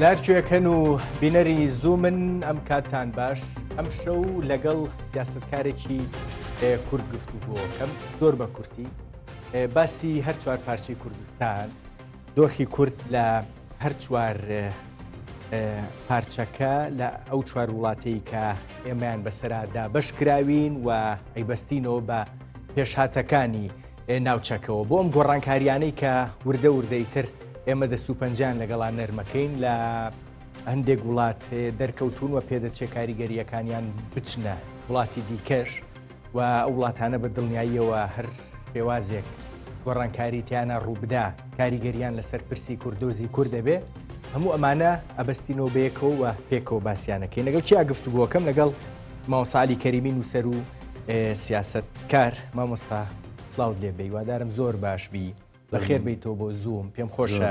لارکوێکەن و بینەری زوومن ئەم کاتان باش ئەم شەو لەگەڵ سیاسەتکارێکی کورد گفتوگۆکەم زۆر بە کورتی باسی هەر چوار پارچەی کوردستان دۆخی کورد لە هەر چوار پارچەکە لە ئەو چوار وڵاتەی کە ئێمەیان بەسەرادا بەشکراوین و ئەیبەستینەوە بە پێشهاتەکانی ناوچەکەەوە بۆ ئەم گۆڕانکاریانەی کە وردە وردەیتر ئێمە دەسوپەنجیان لەگەڵان نەرمەکەین لە هەندێک وڵات دەرکەوتون و پێدەچێ کاریگەریەکانیان بچنە وڵاتی دیکەش و ئەو وڵاتانە بە دڵنیاییەوە هەر شێوازێک گۆڕانکاری تیانە ڕووبدا کاریگەریان لەسەر پرسی کوردۆزی کورد دەبێ هەموو ئەمانە ئەبەستینەوە بەیەکەوە و پێکەوە باسییانەکەین لەگەڵ چیا گفتوگۆکەم لەگەڵ مامۆستا عەلی کەریمی نووسەر و سیاسەتکار مامۆستا سڵاوت لێبێ وادارم زۆر باشبی بەخێر بیتەوە بۆ زووم پێم خۆشە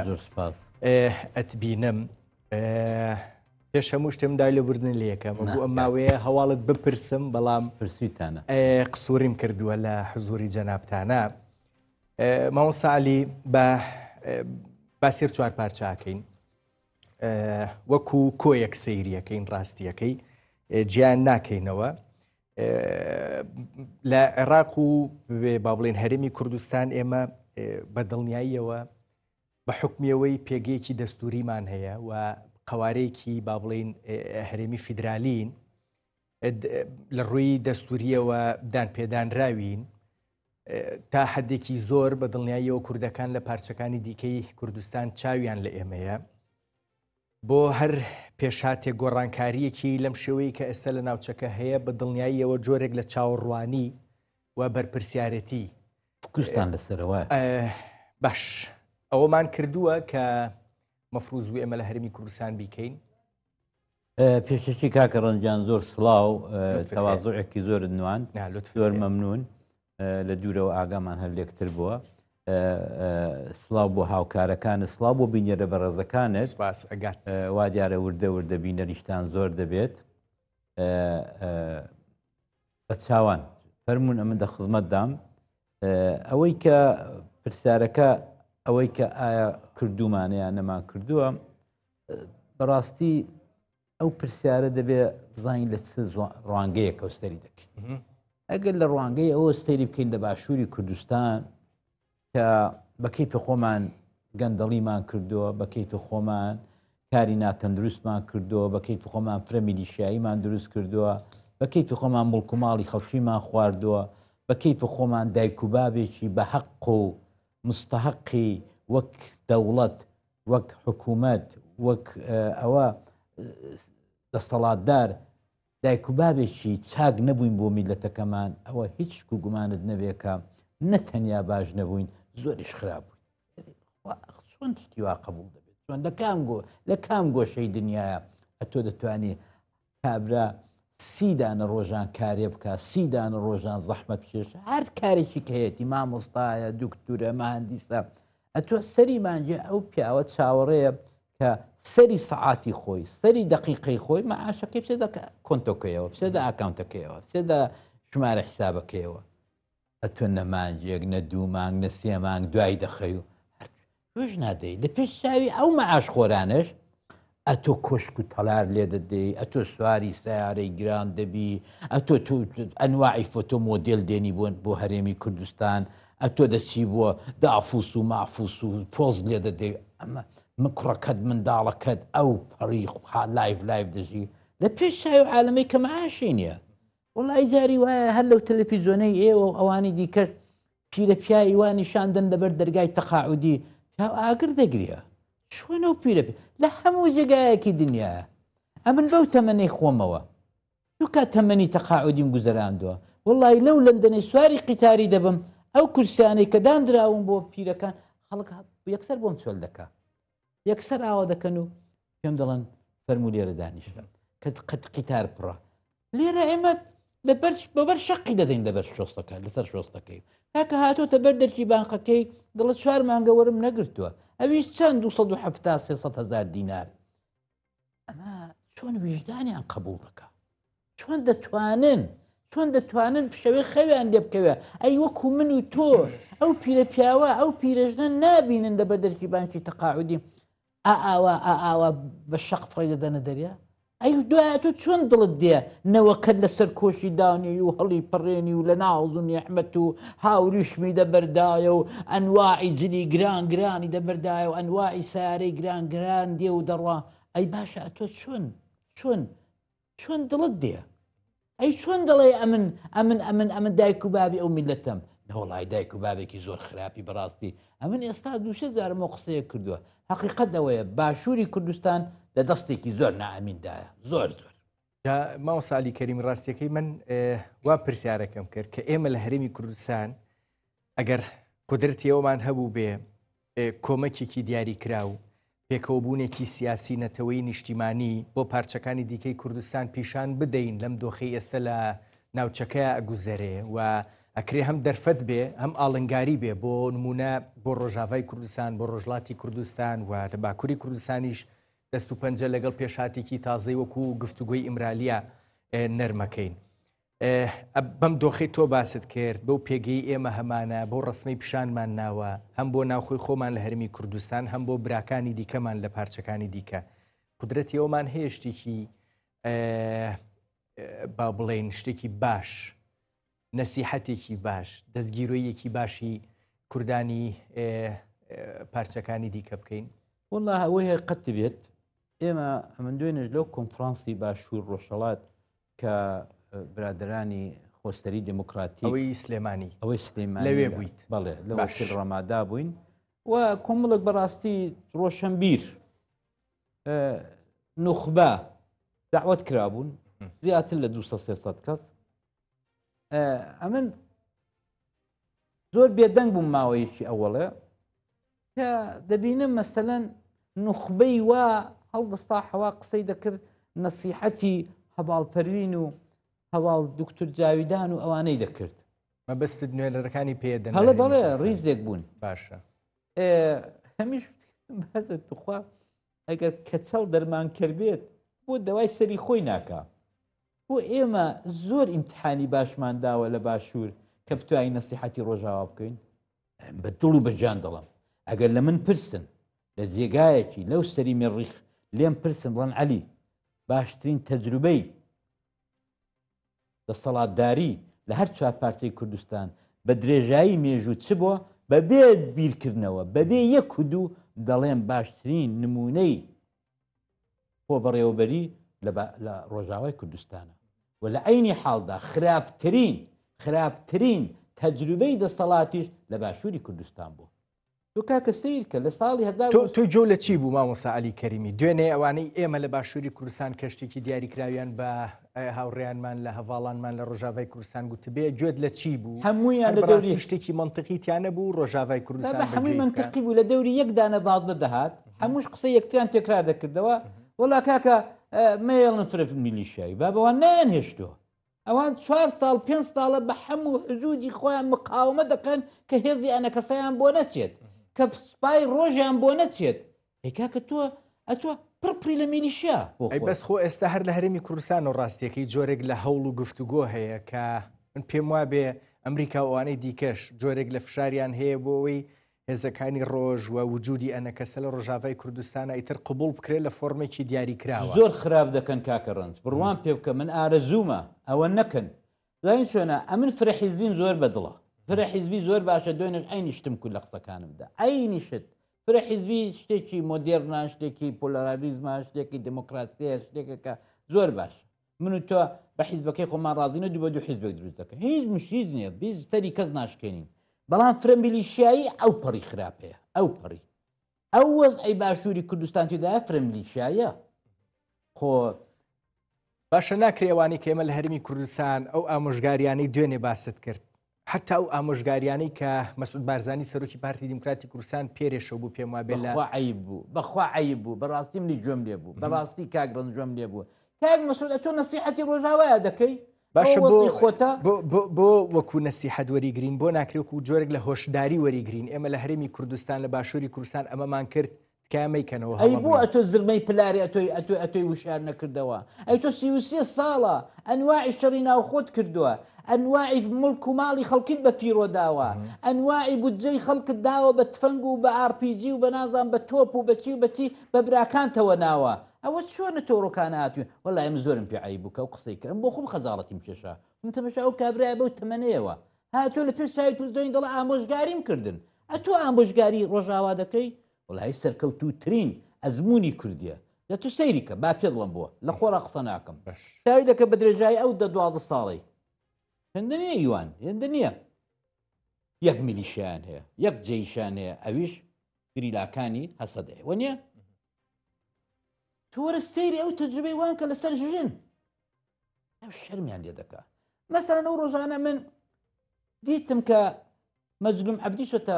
ئەتبینم پێش هەموو شتم دای لە بردن لەکەم بۆ ئەم ماوەیە هەواڵت بپرسم بەڵام پرسیتانە قسووریم کردووە لە حزوری جەنابتانە مامۆستا عەلی بە باسێر چوار پارچاکەین وەکو کۆیەک سەیریەکەین ڕاستیەکەی گیان ناکەینەوە لە عێراق و با بڵێن هەرێمی کوردستان ئێمە بە دڵنیاییەوە بە حکمیەوەی پێگەیەکی دەستوریمان هەیە و قوارەیەکی با بڵێن هەرێمی فیدرالین لە ڕووی دەستوریەوە دان پێدانراوین تا حدێکی زۆر بە دڵنیاییەوە کوردەکان لە پارچەکانی دیکەی کوردستان چاویان لە ئێمەیە بۆ هەر پێشاتێک گۆڕانکاریەکی لەم شێوەیە کە ئێستا لە ناوچەکە هەیە بە دڵنیاییەوە جۆرێک لە چاوەڕوانی و بەرپرسیارەتی کوردستان لەسەرەوە باش ئەوەمان کردووە کە مەفروض ئێمە لە هەرمی کوردستان بیکەین پێشەشی کاکە ڕەنجان زۆر سڵاو تەواضوعێکی زۆر نوان زۆر مەمنون لە دوورەوە ئاگامان هەر لێکتر بووە سڵاو بۆ هاوکارەکانت سڵاو بۆ بینیێرە بەڕێزەکانت وا دیارە وردە وردە بینەریشتان زۆر دەبێت بە چاوان فەرمونون ئەمن دە خزمەتدام ئەوەی کە پرسیارەکە ئەوەی کە ئایا کردومانەیان نەمان کردووە بەڕاستی ئەو پرسیارە دەبێ بزانین لە ڕوانگەیەکە ئەوستەری دەکەین ئەگەر لە ڕوانگەی ئەوە ستەری بکەین لە باشووری کوردستان کە بە کەیفی خۆمان گەندەڵیمان کردووە بە کەیفی خۆمان کاری ناتەندروستمان کردووە بە کەیفی خۆمان فرە میلیشیاییمان دروست کردووە بە کەیفی خۆمان مڵک و ماڵی خەڵکیمان خواردووە بە کەیفی خۆمان دایک و بابێکی بە حەق و مستحقی وەک دەوڵەت وەک حکوومەت وەک ئەوە دەسەڵاتدار دایک و بابێکی چاک نەبووین بۆ میلەتەکەمان ئەوە هیچ گومانت نەبێکە نەتەنیا باش نەبووین زۆریش خراپ بووین چۆن شتی وا قبول دەبێت چۆن لە کام گۆشەی دنیاە ئەتۆ دەتوانێت کابرا 30 دانە ڕۆژان کارێ بکە 30 دانە ڕۆژان زەحمەت بکێش هەر کارێکی کە هەیەی مامۆستایە دوکتورە مەهەندیسە ئەتۆ سەری مانجێ ئەو پیاوە چاوەڕێیە کە سەری سەعاتی خۆی سەری دەقیقەی خۆی مەعاشەکەی بسێدە کۆنتۆکەیەوە بسێدە ئاکاونتەکەیەوە بسێدە ژمارە حسابەکەیەوە ئەتۆ نە مانجێک نە 2 مانگ نە 3 مانگ دوای دەخەی و توێژ نادەی لە پێش چاوی ئەو مەعاش خۆرانش ئەتۆ کۆشک و تەلار لێ دەدەی ئەتۆ سواری سیارەی گران دەبی ئەتۆ ئەنواعی فۆتۆ مۆدێل دێنی بۆ هەرێمی کوردستان ئەتۆ دەچی بووە دافوس و مافوس و پۆز لێ دەدەی ئەمە مکڕەکەت منداڵەکەت ئەو پەڕی لایف دەژی لە پێش چاوی عالەمەی کە مەعاشی نییە وڵای جاری وایە هەر لەو تەلەڤیزۆنەی ئێوە و ئەوانی دیکە پیرە پیاوی وا نیشاندن لەبەر دەرگای تەقاعودی پیاو ئاگر دەگرێ چۆنە و پیرە لە هەموو جێگایەکی دنیاە ئەمن بەو تەمەنەی خۆمەوە دوو کات تەمەنی تەقاعودیم گوزەراندووە وڵی لەو لەندەنەی سواری قیتاری دەبم ئەو کورسیانەی کە دانراون بۆ پیرەکان خەڵک یەکسەر بۆم چۆل دەکا یەکسەر ئاوا دەکەن و پێم دەڵێن فەرموو لێرە دانیشتم کە قەت قیتار پڕە لێرە ئێمە بەبەر شەقی دەدەین لەبەر شۆستەکە لەسەر شۆستەکەی کاکە هاتۆتە بەر دەرچی بانقەکەی دڵت 4 مانگە وەرم نەگرتووە ئەویش چەند 270 هزار دینار ئەمە چۆن ویژدانیان قبول بکە چۆن دەتوانن شەوەی خەویان لێ بکەوێ ئەی وەکو من و تۆ ئەو پیرە پیاوە ئەو پیرەژنە نابینن لەبەر دەرچی بانکی تەقاعودی ئاوا بە شەق فڕی دەدەنە دەریا ئەی دوایە تۆ چۆن دڵت دێ نەوەکەت لەسەر کۆشی دانی و هەڵی پەڕێنی و لە ناوزون یحمەت و هاوریشمی دەبەردایە و ئەنواعی جلی گران گرانی دەبەردایە و ئەنواعی سارەی گران گران دێ و دەڕوا ئەی باشە تۆ چۆن دڵت دێ ئەی چۆن دەڵێ ئەمن دایک و بابی ئەو میلەتەم نەوەڵای دایک و بابێکی زۆر خراپی بەڕاستی ئەمن ئێستا دووشە جارمە قسەیە کردووە حقیقەت ئەوەیە باشووری کوردستان لە دەستێکی زۆر نائەمیندایە زۆر ماوە سالی کەریمی ڕاستیەکەی من وا پرسیارەکەم کرد کە ئێمە لە هەرێمی کوردستان ئەگەر قودرەتی ئەومان هەبوو بێ کۆمەکێکی دیاری کراو پێکەوەبوونێکی سیاسی نەتەوەی نیشتیمانی بۆ پارچەکانی دیکەی کوردستان پیشان بدەین لەم دۆخەی ئێستا لە ناوچەکەی ئەگوزەرێ و ئەکرێ هەم دەرفەت بێ هەم ئاڵنگاری بێ بۆ نمونە بۆ ڕۆژاوای کوردستان بۆ ڕۆژڵاتی کوردستان و لە باکووری کوردستانیش دەست و پەنجە لەگەڵ پێشاتێکی تازەی وەکو گفتوگۆی ئیمرالیە نەرمەکەین بەم دۆخی تۆ باست کرد بەو پێگەی ئێمە هەمانە بۆ ڕسمەی پیشانمان ناوە هەم بۆ ناوخۆی خۆمان لە هەرمی کوردستان هەم بۆ براکانی دیکەمان لە پارچەکانی دیکە قودرەتی ئەومان هەیە شتێکی با بڵێن شتێکی باش نەسیحەتێکی باش دەستگیرۆیەکی باشی کوردانی پارچەکانی دیکە بکەین والله ئەوەیە قەت بێت ئێمە ئەمە دوێنێش لەو کۆنفرانسی باشوور ڕۆژهەڵات کە برادرانی خۆستەری دموکراتی ئەوەی سلێمانی لەوێ بوویت بەڵێ لە ڕەمادا بووین و کۆمەڵک بەڕاستی ڕۆشنبیر نوخبە داوەت کرابوون زیاتر لە 200 کەس ئەمن زۆر بێدەنگ بووم ماوەیەکی ئەوەڵێ کە دەبینم مەسەلەن نوخبەی وا هەڵدەستا حەوا قسەی دەکرد نەسیحەتی هەواڵپەروین و هەواڵ دکتور جاویدان و ئەوانەی دەکرد مەبەستت نوێنەرەکانی پێدەن هەڵە بەڵێ ڕیزێک بوون باشە هەمیش بەزت بخوا ئەگەر کەچەڵ دەرمان کرد بێت بۆ دەوای سەری خۆی ناکا بۆ ئێمە زۆر ئیمتحانی باشمان داوە لە باشوور کە بتوانین نەسیحەتی ڕۆژاوا بکەین بە دڵ و بەجان دەڵم ئەگەر لە من پرسن لە جێگایەکی لەو سەری مێڕیخ لێم پرسن بڵێن عەلی باشترین تەجروبەی دەسەڵاتداری لە هەر چوار پارچەی کوردستان بە درێژایی مێژوو چ بووە بەبێ بیرکردنەوە بەبێ یەک و دوو دەڵێن باشترین نمونەی خۆ بەڕێوەبەری لە ڕۆژاوای کوردستانە و لە عینی حاڵدا خراپترین تەجروبەی دەسەڵاتیش لە باشووری کوردستان بوو تۆ کاکە سیر کە لە ساڵی تۆ جۆ لە چی بوو مامۆستا عەلی کەریمی دوێنێ ئەوانەی ئێمە لە باشووری کوردستان کەشتێکی دیاریکراویان بە هاوڕێیانمان لە هەواڵانمان لە ڕۆژاوای کوردستان گوتبێ گوێت لە چی بوو هەموویان لە دەوری شتێکی منطقیتیانە بوو ڕۆژاوای کوردستان هەمووی منطقی بوو لە دەوری یەک دانە باڵدە دەهات هەمووش قسەی یەکتیان تێکرار دەکردەوە وەڵا کاکە مێڵن فرف میلیشایی بابەوان نانهێشتووە ئەوان 4 ساڵ 5 ساڵە بە هەموو حجودی خۆیان مقاومە دەکەن کە هێزی ئەنەکەسەیان بۆ نەچێت کە سپای ڕۆژیان بۆ نەچێت ئەیکاکە تۆ ئەچوە پڕپری لە میلیشیا بەس خۆ ئێستا هەر لە هەرێمی کوردستان و ڕاستیەکەی جۆرێک لە هەوڵ و گفتوگۆ هەیە کە من پێم وابێ ئەمریکا وانەی دیکەش جۆرێک لە فشاریان هەیە بۆەوەی هێزەکانی ڕۆژ و وجودی ئەنەکەسە لە ڕۆژاوای کوردستانە ئیتر قبول بکرێت لە فۆرمێکی دیاری کراوە زۆر خراپ دەکەن کاکە ڕەنج بڕوان پێ بکە من ئارەزوومە ئەوە نەکەن زین شوێنە ئەمن فرە حیزبین زۆر بەدڵە فرە حیزبی زۆر باشە دوێنێش عینی شتم کول لە قسەکانمدا عینی شت فرە حیزبی شتێکی مۆدێرنا شتێکی پۆلارالیزمە شتێکی دموکراسیە شتێکەکە زۆر باش من و تۆ بە حیزبەکەی خۆمان ڕازینە دوو بە دوو حیزبێک دروست دەکەن هیچ مشکیل نییە بیستەری کەس ناشکێنین بەڵام فرە میلیشیایی ئەو پەڕی خراپەیە ئەو پەڕی ئەو وەزعی باشووری کوردستان تێدایە فرە میلیشیایە خۆ باشە ناکرێوانی کە ئێمە لە هەرمی کوردستان ئەو ئامۆژگاریانەی دوێنێ باست کرد حتا ئەو ئامۆژگاریانەی کە مەسعود بارزانی سەرۆکی پارتی دیموکراتی کوردستان پێرێشەوە بوو پێم وابێ بەخوا عەیب بوو بەڕاستی منی گوێم لێ بوو بەڕاستی کاگڕن گوێم لێ بوو کاک مەسعود ئەتۆ نەسیحەتی ڕۆژاوایە دەکەی باشە بۆ وەکو نەسیحەت وەریگرین بۆ ناکرێت و جۆرێک لە هۆشداری وەریگرین ئێمە لە هەرێمی کوردستان لە باشووری کوردستان ئەمەمان کرد کامەیکەنەوە ئەی بۆ ئەتۆ زرمەی پلاری ئەتۆی وشار نەکردەوە ئەی تۆ 33 ساڵە ئەنواعی شەڕی ناوخۆت کردووە ئەنواعی مڵک و ماڵی خەڵکیت بە تیرۆ داوە ئەنواعی بودجەی خەڵکت داوە بە تفەنگ و بە RPG و بە نازان بە تۆپ و بەچی و بەچی بە براکانتەوە ناوە ئەوە چۆنە تۆڕۆکانە هاتووی وەڵای ئەم زۆرم پێ عیب بووکە و قسەی کردم بۆ خۆم خەجاڵەتیم کێشا من تەماشا ئەو کابرایە بەو تەمەنەیەوە هاتۆ لە پێش چاوی تلڤیزیۆنی دەڵێ ئامۆژگاریم کردن ئەتۆ ئامۆژگاری ڕۆژاوا دەکەی وەڵای سەرکەوتووترین ئەزمموی کوردیە دە تو سەیریکە با پێ دڵم بووە لە خۆرا قسە ناکەم چاوی دەکە بە درێژایی ئەو 12 ساڵی هێندە نییە یوان هێندە نییە یەک میلیشیان هەیە یەک جێیشان هەیە ئەویش گریلاکانی هەسەدەیە وە نییە تۆرە سەیری ئەو تەجربەی وان کە لەسەر ژن ئەو شەرمیان لێ دەکات مەسەڵەن ئەو ڕۆژانە من دیتم کە مەجلوم عەبدی چۆتە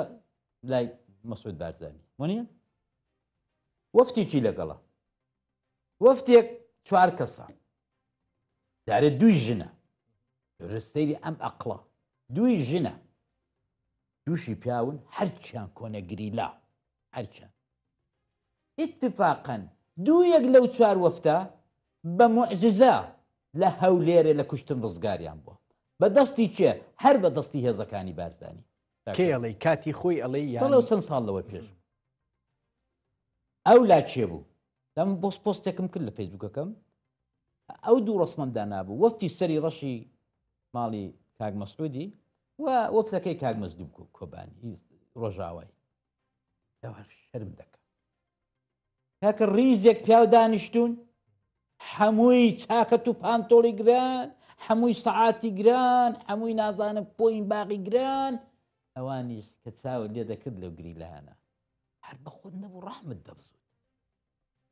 لای مەسعود بارزانی وە نییە وەفتێکی لەگەڵە وەفتێک 4 کەسە دارێ دوی ژنە سەیری ئەم ئەقڵە دوی ژنە دووشی پیاون هەرچیان کۆنەگریلا هەرچیان ئیتفاقەن دوویەک لەو 4 وەفتە بە مۆعجزە لە هەولێرە لە کوشتن ڕزگاریان بووە بە دەستی چێ هەر بە دەستی هێزەکانی بارزانی کێ ئەڵێ کاتی خۆی ئەڵێ بەڵێ چەند ساڵ لەوە پێش ئەو لا چێ بوو دەم پۆستێکم کرد لە فەیسبووکەکەم ئەو دوو ڕسمەمدا نابوو وەفتی سەری ڕەشی ماڵی کاک مەسعودی و وەفتەکەی کاک مەزدوب کۆبانی ڕۆژاوای شەرم دەکە کاکە ڕیزێک پیاو دانیشتون هەمووی چاکەت و پانتۆڵی گران هەمووی سەعاتی گران هەمووی نازانم پۆین باقی گران ئەوانیش کە چاوە لێ دەکرد لەو گریلانە هەر بە خۆت نەبوو ڕەحمت دەبزوت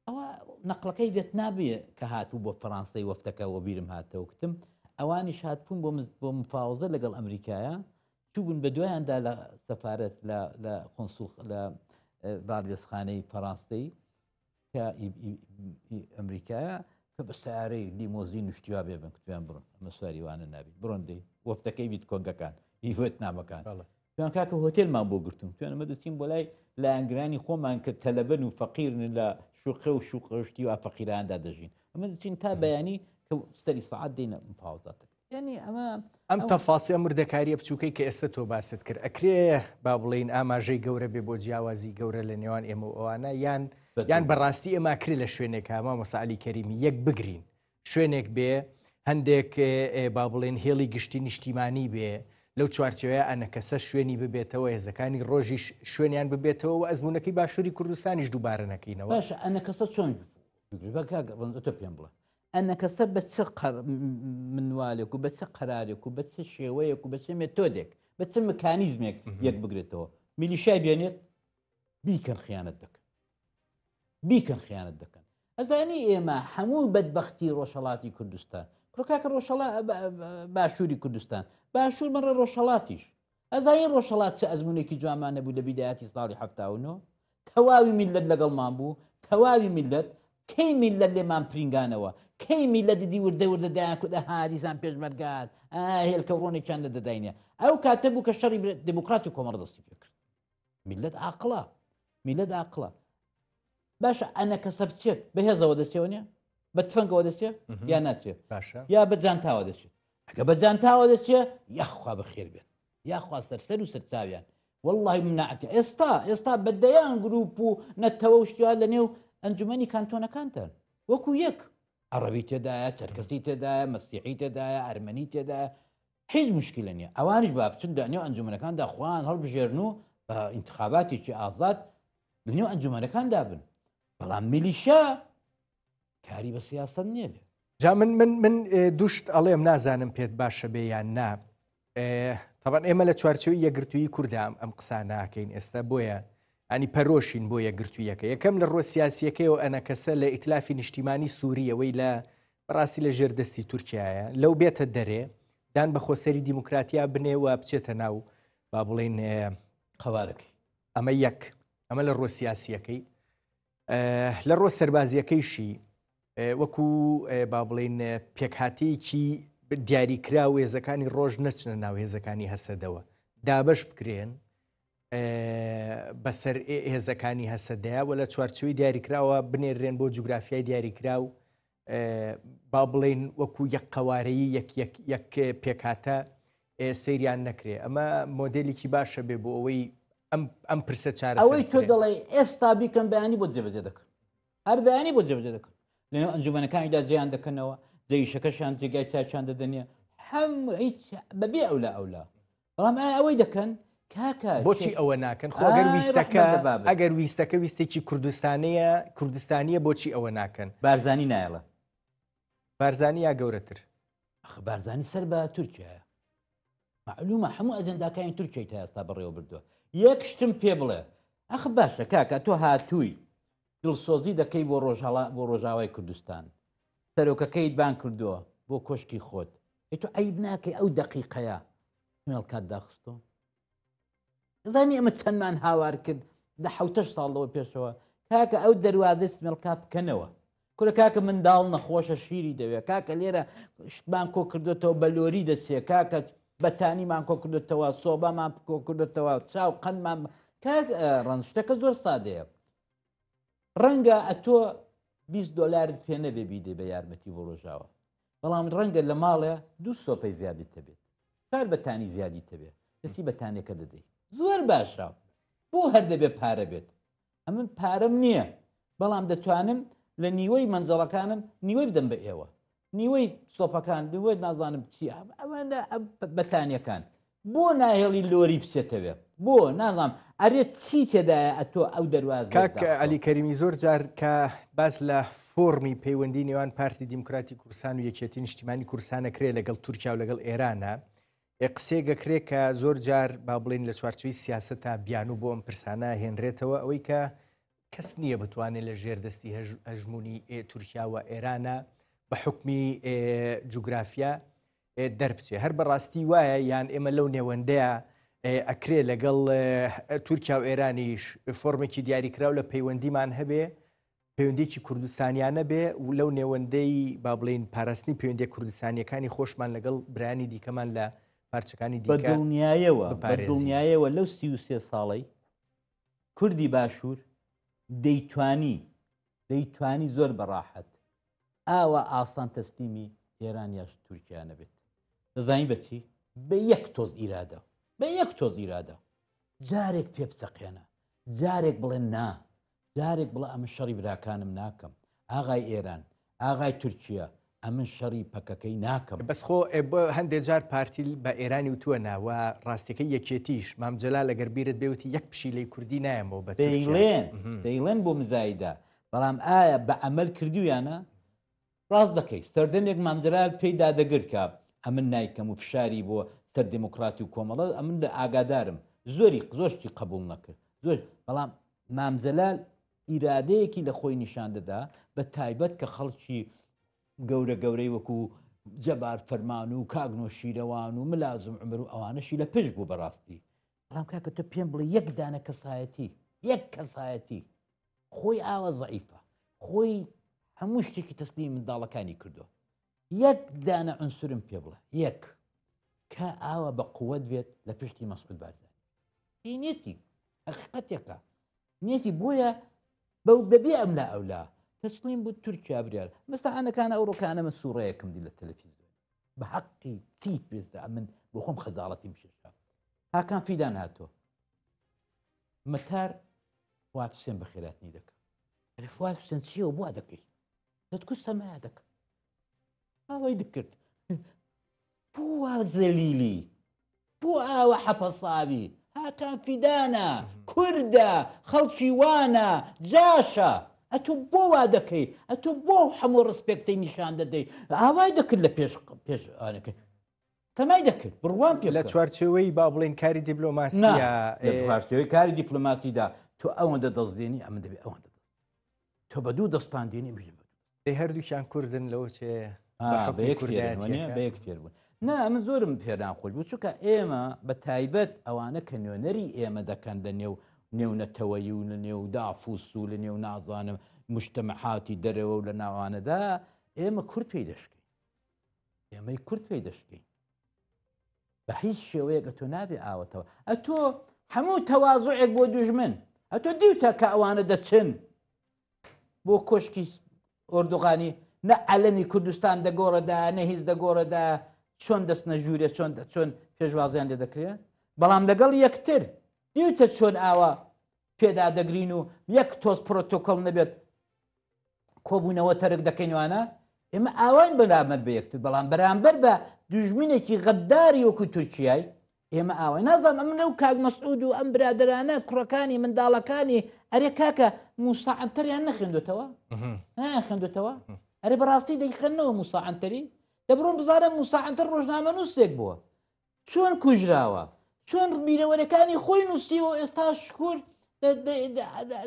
ئەوە نەقلەکەی دێت نابێ کە هاتوو بۆ فەڕانسەی وەفتەکەەوە بیرم هاتەوە کتم ئەوانیش هاتبوون بۆ مفاوزە لەگەڵ ئەمریکایە چوبوون بە دوایاندا لە سەفارەت لە قۆنسوڵ لە باڵێزخانەی فەڕانسەی کە ئەمریکایە کە بە سیارەی لیمۆزین شتیوا بێ بن کتویان بڕن ئەمە سواری وانە نابێت بڕۆن دەی وەفتەکەی بیت کۆنگەکان هیوێت نامەکان توان کاکە هۆتێلمان بۆ گرتوم توانە مە دەچین بۆ لای لایەنگرانی خۆمان کە تەلەبەن و فەقیرن لە شوقە و شوقشتی و فەقیراندا دەژین ئەمە دەچین تا بەیانی کە سەری سەعات دێنە مفاوزاتەکە یعنی ئەم تەفاسی مردەکاریە بچووکەی کە ئێستا تۆ باست کرد ئەکرێ با بڵین ئاماژەی گەورە بێ بۆ جیاوازی گەورە لە نێوان ئێمە و ئەوانە یان بەڕاستی ئێمە کرێ لە شوێنێک هاما مەساعلی کەریمی یەک بگرین شوێنێک بێ هەندێک با بڵێن هێڵی گشتی نیشتیمانی بێ لەو چوارچەوەیە ئەنەکەسە شوێنی ببێتەوە هێزەکانی ڕۆژیش شوێنیان ببێتەوە و ئەزمونونەکەی باشووری کوردستانیش دووبارە نەکەینەوە باشە ئەنەکەسە چۆن تۆ پێم بڵێ ئەنەکەسە بە چ منوالێک و بە چه قەرارێک و بە چه شێوەیەک و بە چه مێتۆدێک بە چه مکانیزمێک یەک بگرێتەوە میلیشای بێنێت بیکەن خیانەت دەکەن ئەزانی ئێمە هەموو بەدبەختی ڕۆژهەڵاتی کوردستان کاکە باشووری کوردستان باشوور مەڕە ڕۆژهەڵاتیش ئەزای ڕۆژهەڵات چه ئەزمونێکی جوانمان نەبوو لە بیدایەتی ساڵی 79 تەواوی میلەت لەگەڵمان بوو تەواوی میلەت کەی میلەت لێمان پرینگانەوە کەی میلەت دی وردە دایان کودە هادیسان پێشمەرگات هێلکە ڕۆنێکیان لە دەداینە ئەو کاتە بوو کە شەڕی دموکراتی کۆمەڵ دەستی پێ کرد میلەت عاقڵە باشە ئەنەکەسە بچێت بەهێزەوە دەچێەوە نیە بە تفەنگەوە دەچێت یا ناچێت یا بە جانتاوە دەچێت ئەگە بە جانتاوە دەچێت یاخوا بەخێر بێن یاخوا سەرسەر و سەرچاویان واللهی مناعەتی ئێستا بەدەیان گروپ و نەتەوە شتیان لە نێو ئەنجومەنی کانتۆنەکانتان وەکو یەک عەرەبی تێدایە چەرکەسی تێدایە مەسیحی تێدایە ئەرمەنی تێدایە هیچ مشکلە نییە ئەوانش با بچن نێو ئەنجومەنەکاندا خوان هەڵبژێرن و بە ئینتخاباتێکی ئازاد لە نێو ئەنجومەنەکاندا بن بەڵام میلیشا کاری بە سیاسەت نییە لێ جا من دوشت ئەڵێم نازانم پێت باشە بێ یان نا طبعا ئێمە لە چوارچەوەی یەکگرتووی کوردام ئەم قسان ناکەین ئێستا بۆیە ئەنی پەرۆشین بۆ یەکگرتوویەکە یەکەم لە ڕۆ سیاسیەکەیەوە ئەنەکەسە لە ئیتلافی نیشتیمانی سووریەوەی لە بەڕاستی لە ژێردەستی تورکایە لەو بێتە دەرێ دان بە خۆسەری دیموکراتیا بنێوە بچێتە ناو با بڵێن قەوارەکەی ئەمە لە ڕۆ سیاسیەکەی لە ڕۆ سەربازیەکەیشی وەکو با بڵێن پێکهاتەیەکی دیاریکرا و هێزەکانی ڕۆژ نەچنە ناو هێزەکانی هەسەدەوە دابش بکرێن بەسەر هێزەکانی هەسەدەیە و لە چوارچووی دیاریکراوە بنێرێن بۆ جوگرافیای دیاریکرا و با بڵێن وەکو یەک قەوارەیی یەک پێکاتە سەیریان نەکرێ. ئەمە مۆدلێکی باشە بێ بۆ ئەوەی ئەم پرسە چارە ئەوەی تۆ دەڵێ ئێستا بیکەم بەیانی بۆ جێبەجێ دەکەن، هەر بەیانی بۆ جێبەجێ دەکەن، لەنێو ئەنجومەنەکانیدا جێیان دەکەنەوە، جێیشەکەشیان جێگای چاچیان دەدەنیە، هەموو هیچ بەبێ ئەولا بەڵام ئەوەی دەکەن کاکە بۆچی ئەوە ناکەن؟ خۆ ئەگەر ویستەکە ویستێکی کوردستانیە بۆچی ئەوە ناکەن؟ بارزانی نایڵە، بارزانی یا گەورەتر؟ بارزانی سەر بە تورکیایە، معلومە هەموو ئەجەنداکانی تورکیای تا ئێستا بەڕێوە بردووە. یەک شتم پێ بڵێ ئەخ باشە کاکە تۆ هاتووی دڵسۆزی دەکەی بۆ ڕۆژاوای کوردستان، سەرۆکەکەیت بان کردووە بۆ کۆشکی خۆت، تۆ عیب ناکەی ئەو دەقیقەیە مێڵکات داخستۆ. زانی ئەمە چەندمان هاوار کرد لە 70 ساڵەوە پێشەوە کاکە ئەو دەواازەی سمێڵکات بکەنەوە، کورە کاکە منداڵ نەخۆشە شیری دەوێت، کاکە لێرە شتمان کۆ کردوێتەوە بەلۆری دەچێ، کاکە بەتانیمان کۆ کردوێتەوە، سۆبامان کۆ کردوێتەوە، چاو قەنمان ڕەنج شتەکە زۆر سادەیە. ڕەنگە ئەتۆ $20 پێ نەبێ بیدێ بە یارمەتی بۆ ڕۆژاوە، بەڵام ڕەنگە لە ماڵێ 2 سۆپەی زیادی تەبێت، کار بەتانی زیادی تەبێت، دەسی بەتانێکە دەدەیت، زۆر باشە بۆ هەر دەبێ پارە بێت. ئەمن پارەم نییە، بەڵام دەتوانم لە نیوەی مەنزەڵەکانم نیوەی بدەم بە ئێوە، نیوەی سۆپەکان دوێت نازانم چی ئەوانە بەتانیەکان بۆ ناهێڵی لۆری بچێتەوێ، بۆ نازانم ئەرێت چی تێدایە ئەتۆ ئەو دەواازە. کاک عەلی کەریمی زۆر جار کە باس لە فۆرمی پەیوەندی نێوان پارتی دیموکراتی کوردستان و یەکێتی نیشتیمانی کوردستانەکرێ لەگەڵ تورکیا و لەگەڵ ئێرانە، قسێگەکرێ کە زۆر جار با بڵێن لە چوارچووی سیاسەتە بیان و بۆ ئەم پرسانە هێنرێتەوە، ئەوەی کە کەس نییە بتوانێت لە ژێردەستی هەژمونی تورکیا و ئێرانە بە حکمی جوگرافیا دەربچێ. هەر بەڕاستی وایە یان ئێمە لەو نێوەندەیە ئەکرێ لەگەڵ تورکیا و ئێرانیش فۆرمێکی دیاریکراو لە پەیوەندیمان هەبێ، پەیوەندێکی کوردستانیانە بێ و لەو نێوەندەی با بڵێن پاراستنی پەیوەندی کوردستانیەکانی خۆشمان لەگەڵ برانی دیکەمان لە پارچەکانی دیکە بەدڵنیایەوە لەو 33 ساڵەی کوردی باشوور دەیتوانی زۆر بەڕاحەت ئاوە ئاسان تەسلیمی ئێران یاش تورکیا نەبێت. دەزانی بەچی؟ بە یەک تۆز ئیرادە، بە یەک تۆز ئیرادە، جارێک پێ بچەقێنە، جارێک بڵێن نا، جارێک بڵێ ئەمن شەڕی براکانم ناکەم، ئاغای ئێران ئاغای تورکیا ئەمن شەڕی پەکەکەی ناکەم. بەس خۆ هەندێک جار پارتی بە ئێرانی وتووە ناوە ڕاستیەکەی یەکێتیش مامجلال لەگەر بیرت بێوتی یەک پشیلەی کوردی نایەمەوە بە دەیڵێن بۆ مزایدا، بەڵام ئایا بە ئەمەل کردویانە؟ ڕاست دەکەی سەردەمێک مامجلال پێیدا دەگر کە ئەمن نایکەم و فشاری بۆ سەر دموکراتی و کۆمەڵە ئەمن لە ئاگادارم زۆرشتی قبول نەکرد زۆر، بەڵام مامجلال ئیرادەیەکی لە خۆی نیشان دەدا بە تایبەت کە خەڵکی گەورەی وەکو جەبار فەرمان و کاگنۆ شیرەوان و ملازم عمر و ئەوانەشی لە پێش بوو بەڕاستی. بەڵام کاکە تۆ پێم بڵێ یەک دانە یەک کەسایەتی خۆی ئاوە زەعیفە، خۆی هەموو شتێکی تەسلیم منداڵەکانی کردو، یەک دانە عنسرم پێ بڵێ یەک کە ئاوە بە قووەت بێت لە پشتی مەسعود بارزانی نیەتی حقیقەتێکە نیەتی بۆیە بەبێ ئەم لا ئەولا تەسلیم بوو تورکیا برێر مەسەعانەکان ئەوڕۆکانە من سوورەیەکم دی لە تەلەڤیزیۆن بە حەقی چیت پێدا من بۆ خۆم خەجاڵەتیم شێشا هاکان فیدان هاتۆ مەتار فواد حوسێن بەخێراتنی دەکە فواد حوسێن چیەوە بوا دەکەی دەتکو سەمایا دەکە ئەوەی دکرد بۆ وا زەلیلی بۆ ئاوە حەپەساوی هاکان فیدانە کوردە خەڵکی وانە جاشە ئەتۆ بۆ وا دەکەی ئەتۆ بۆ هەموو ڕسپێکتەی نیشان دەدەی ئاوای دەکرد لە پێش ئەوانەکەی تەمای دەکرد بڕوان پێ لە چوارچێوەی با بڵێن کاری دیپلۆماسیە چوارچێوەی کاری دیپلۆماسیدا تۆ ئەوەندە دەستدێنی ئەمە دەبێت ئەوەندە تۆ بە دوو دەستان دێنی بژ هەردووکیان کوردن لەوە چێ بە یەک فێر بوون نا من زۆرم پێران خۆش بوو چونکە ئێمە بە تایبەت ئەوانە کە نوێنەری ئێمە دەکەن لە نێونەتەوەی و لە نێو دافوس و لە نێو نازانم مجتەمەعاتی دەرەوە و لە ناوانەدا ئێمە کورد پێی دەشکەین ئێمەی کورد پێی دەشکەین بە هیچ شێوەیەکە تۆ نابێ ئاوەتەوە ئەتۆ هەموو تەواضوعێک بۆ دوژمن هەتۆ دیوتە کە ئەوانە دەچن بۆ کۆشکی ئۆردوغانی نە عەلەمی کوردستان دەگۆڕەدا نە هیچ دەگۆڕەدا چۆن دەستنە ژوورێ چۆن پێشوازیان لێ دەکرێت بەڵام لەگەڵ یەکتر دیوتە چۆن ئاوا پێدا دەگرین و یەک تۆز پرۆتۆکۆڵ نەبێت کۆبوونەوە تەرک دەکەینوانە ئێمە ئاوان بەرامبەر بە یەکتر بەڵام بەرامبەر بە دوژمنێکی غەدداری وەکو تورکیای ئێمە ئاوای نازانم ئەم لەو کاک مەسعود و ئەم برادرانە کوڕەکانی منداڵەکانی ئەرێ کاکە موسا عنتەریان نەخوێندوتەوە خوێندوتەوە ئەرێ بەڕاستی دەیخێنەوە موسا عنتەری دەبڕۆن بزانم موسا عنتەر ڕۆژنامە نووسێک بووە چۆن کوژراوە چۆن بینەوەرەکانی خۆی نووسیوە ئێستا شکور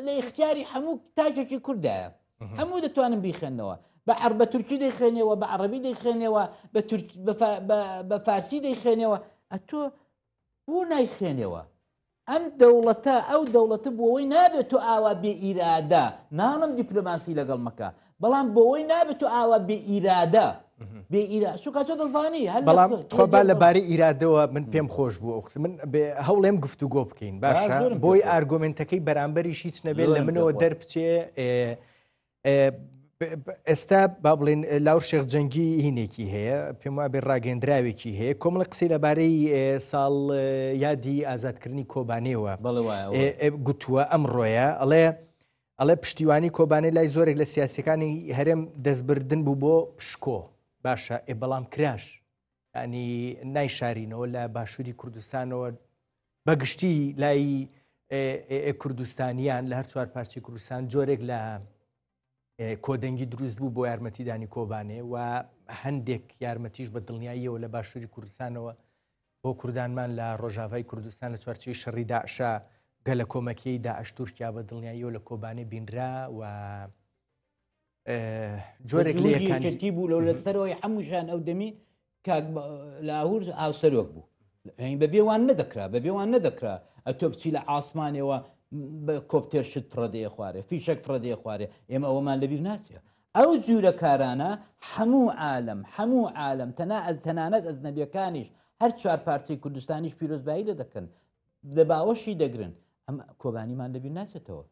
لە اختیاری هەموو تاجێکی کوردایە هەموو دەتوانن بیخێنەوە بە تورکی دەیخێنەوە بە عەرەبی دەیخێنەوە بە فارسی دەیخێنەوە ئەتۆ بۆ نایخێنەوە ئەم دەوڵەتە ئەو دەوڵەتە بۆەوەی نابێت تۆ ئاوا بێ ئیرادا ناڵم دیپلۆماسی لەگەڵ مەکە بەڵام بۆەوەی نابێت تۆ ئاوا بێ ئیرادا سوکە تۆ دەزانی بەڵام تۆبا لەبارەی ئیرادەوە من پێم خۆش بوو ئەو من هەوڵێم گفتوگۆ بکەین باشە بۆی ئارگۆمنتەکەی بەرامبەریش هیچ نەبێت لە منەوە دەربچێ ئێستا با بڵێن لاور شێخ جەنگی هینێکی هەیە پێم وابێ ڕاگەندراوێکی هەیە کۆمەڵە قسەی لەبارەی ساڵ یادی ئازادکردنی کۆبانێەوە گوتووە ئەمڕۆیە ئەڵێ پشتیوانی کۆبانێ لای زۆرێک لە سیاسەکانی هەرێم دەستبردن بوو بۆ پشکۆ باشە بەڵام کراش ینی نایشارینەوە لە باشووری کوردستانەوە بەگشتی لای کوردستانیان لە هەر چوار پارچی کوردستان جۆرێک لە کۆدەنگی دروست بوو بۆ یارمەتیدانی کۆبانێ و هەندێک یارمەتیش بە دڵنیاییەوە لە باشووری کوردستانەوە بۆ کوردانمان لە ڕۆژاوای کوردستان لە چوارچەوەی شەڕی داعشا گەلە کۆمەکیی داعش تورکیا بە دڵنیاییەوە لە کۆبانێ بینرا و جۆرێک لەکانتی بوو لەو لەسەرەوەی هەمووشان ئەو دەمی لاهور ئاوسەرۆک بوو بەبێوان نەدەکرا بەبێوان نەدەکرا ئەتۆ بچی لە ئاسمانەوە کۆپتێر شت فڕەدەیە خوارێ فیشک فڕەدەیە خوارێ ئێمە ئەوەمان لەبیر ناچێت ئەو جوورە کارانە هەموو عالم تەنانەت ئەزنەبیەکانیش هەر چوار پارچەی کوردستانیش پیرۆزبایی لە دەکەن لە باوەشی دەگرن ئەم کۆبانیمان لەبیر ناچێتەوە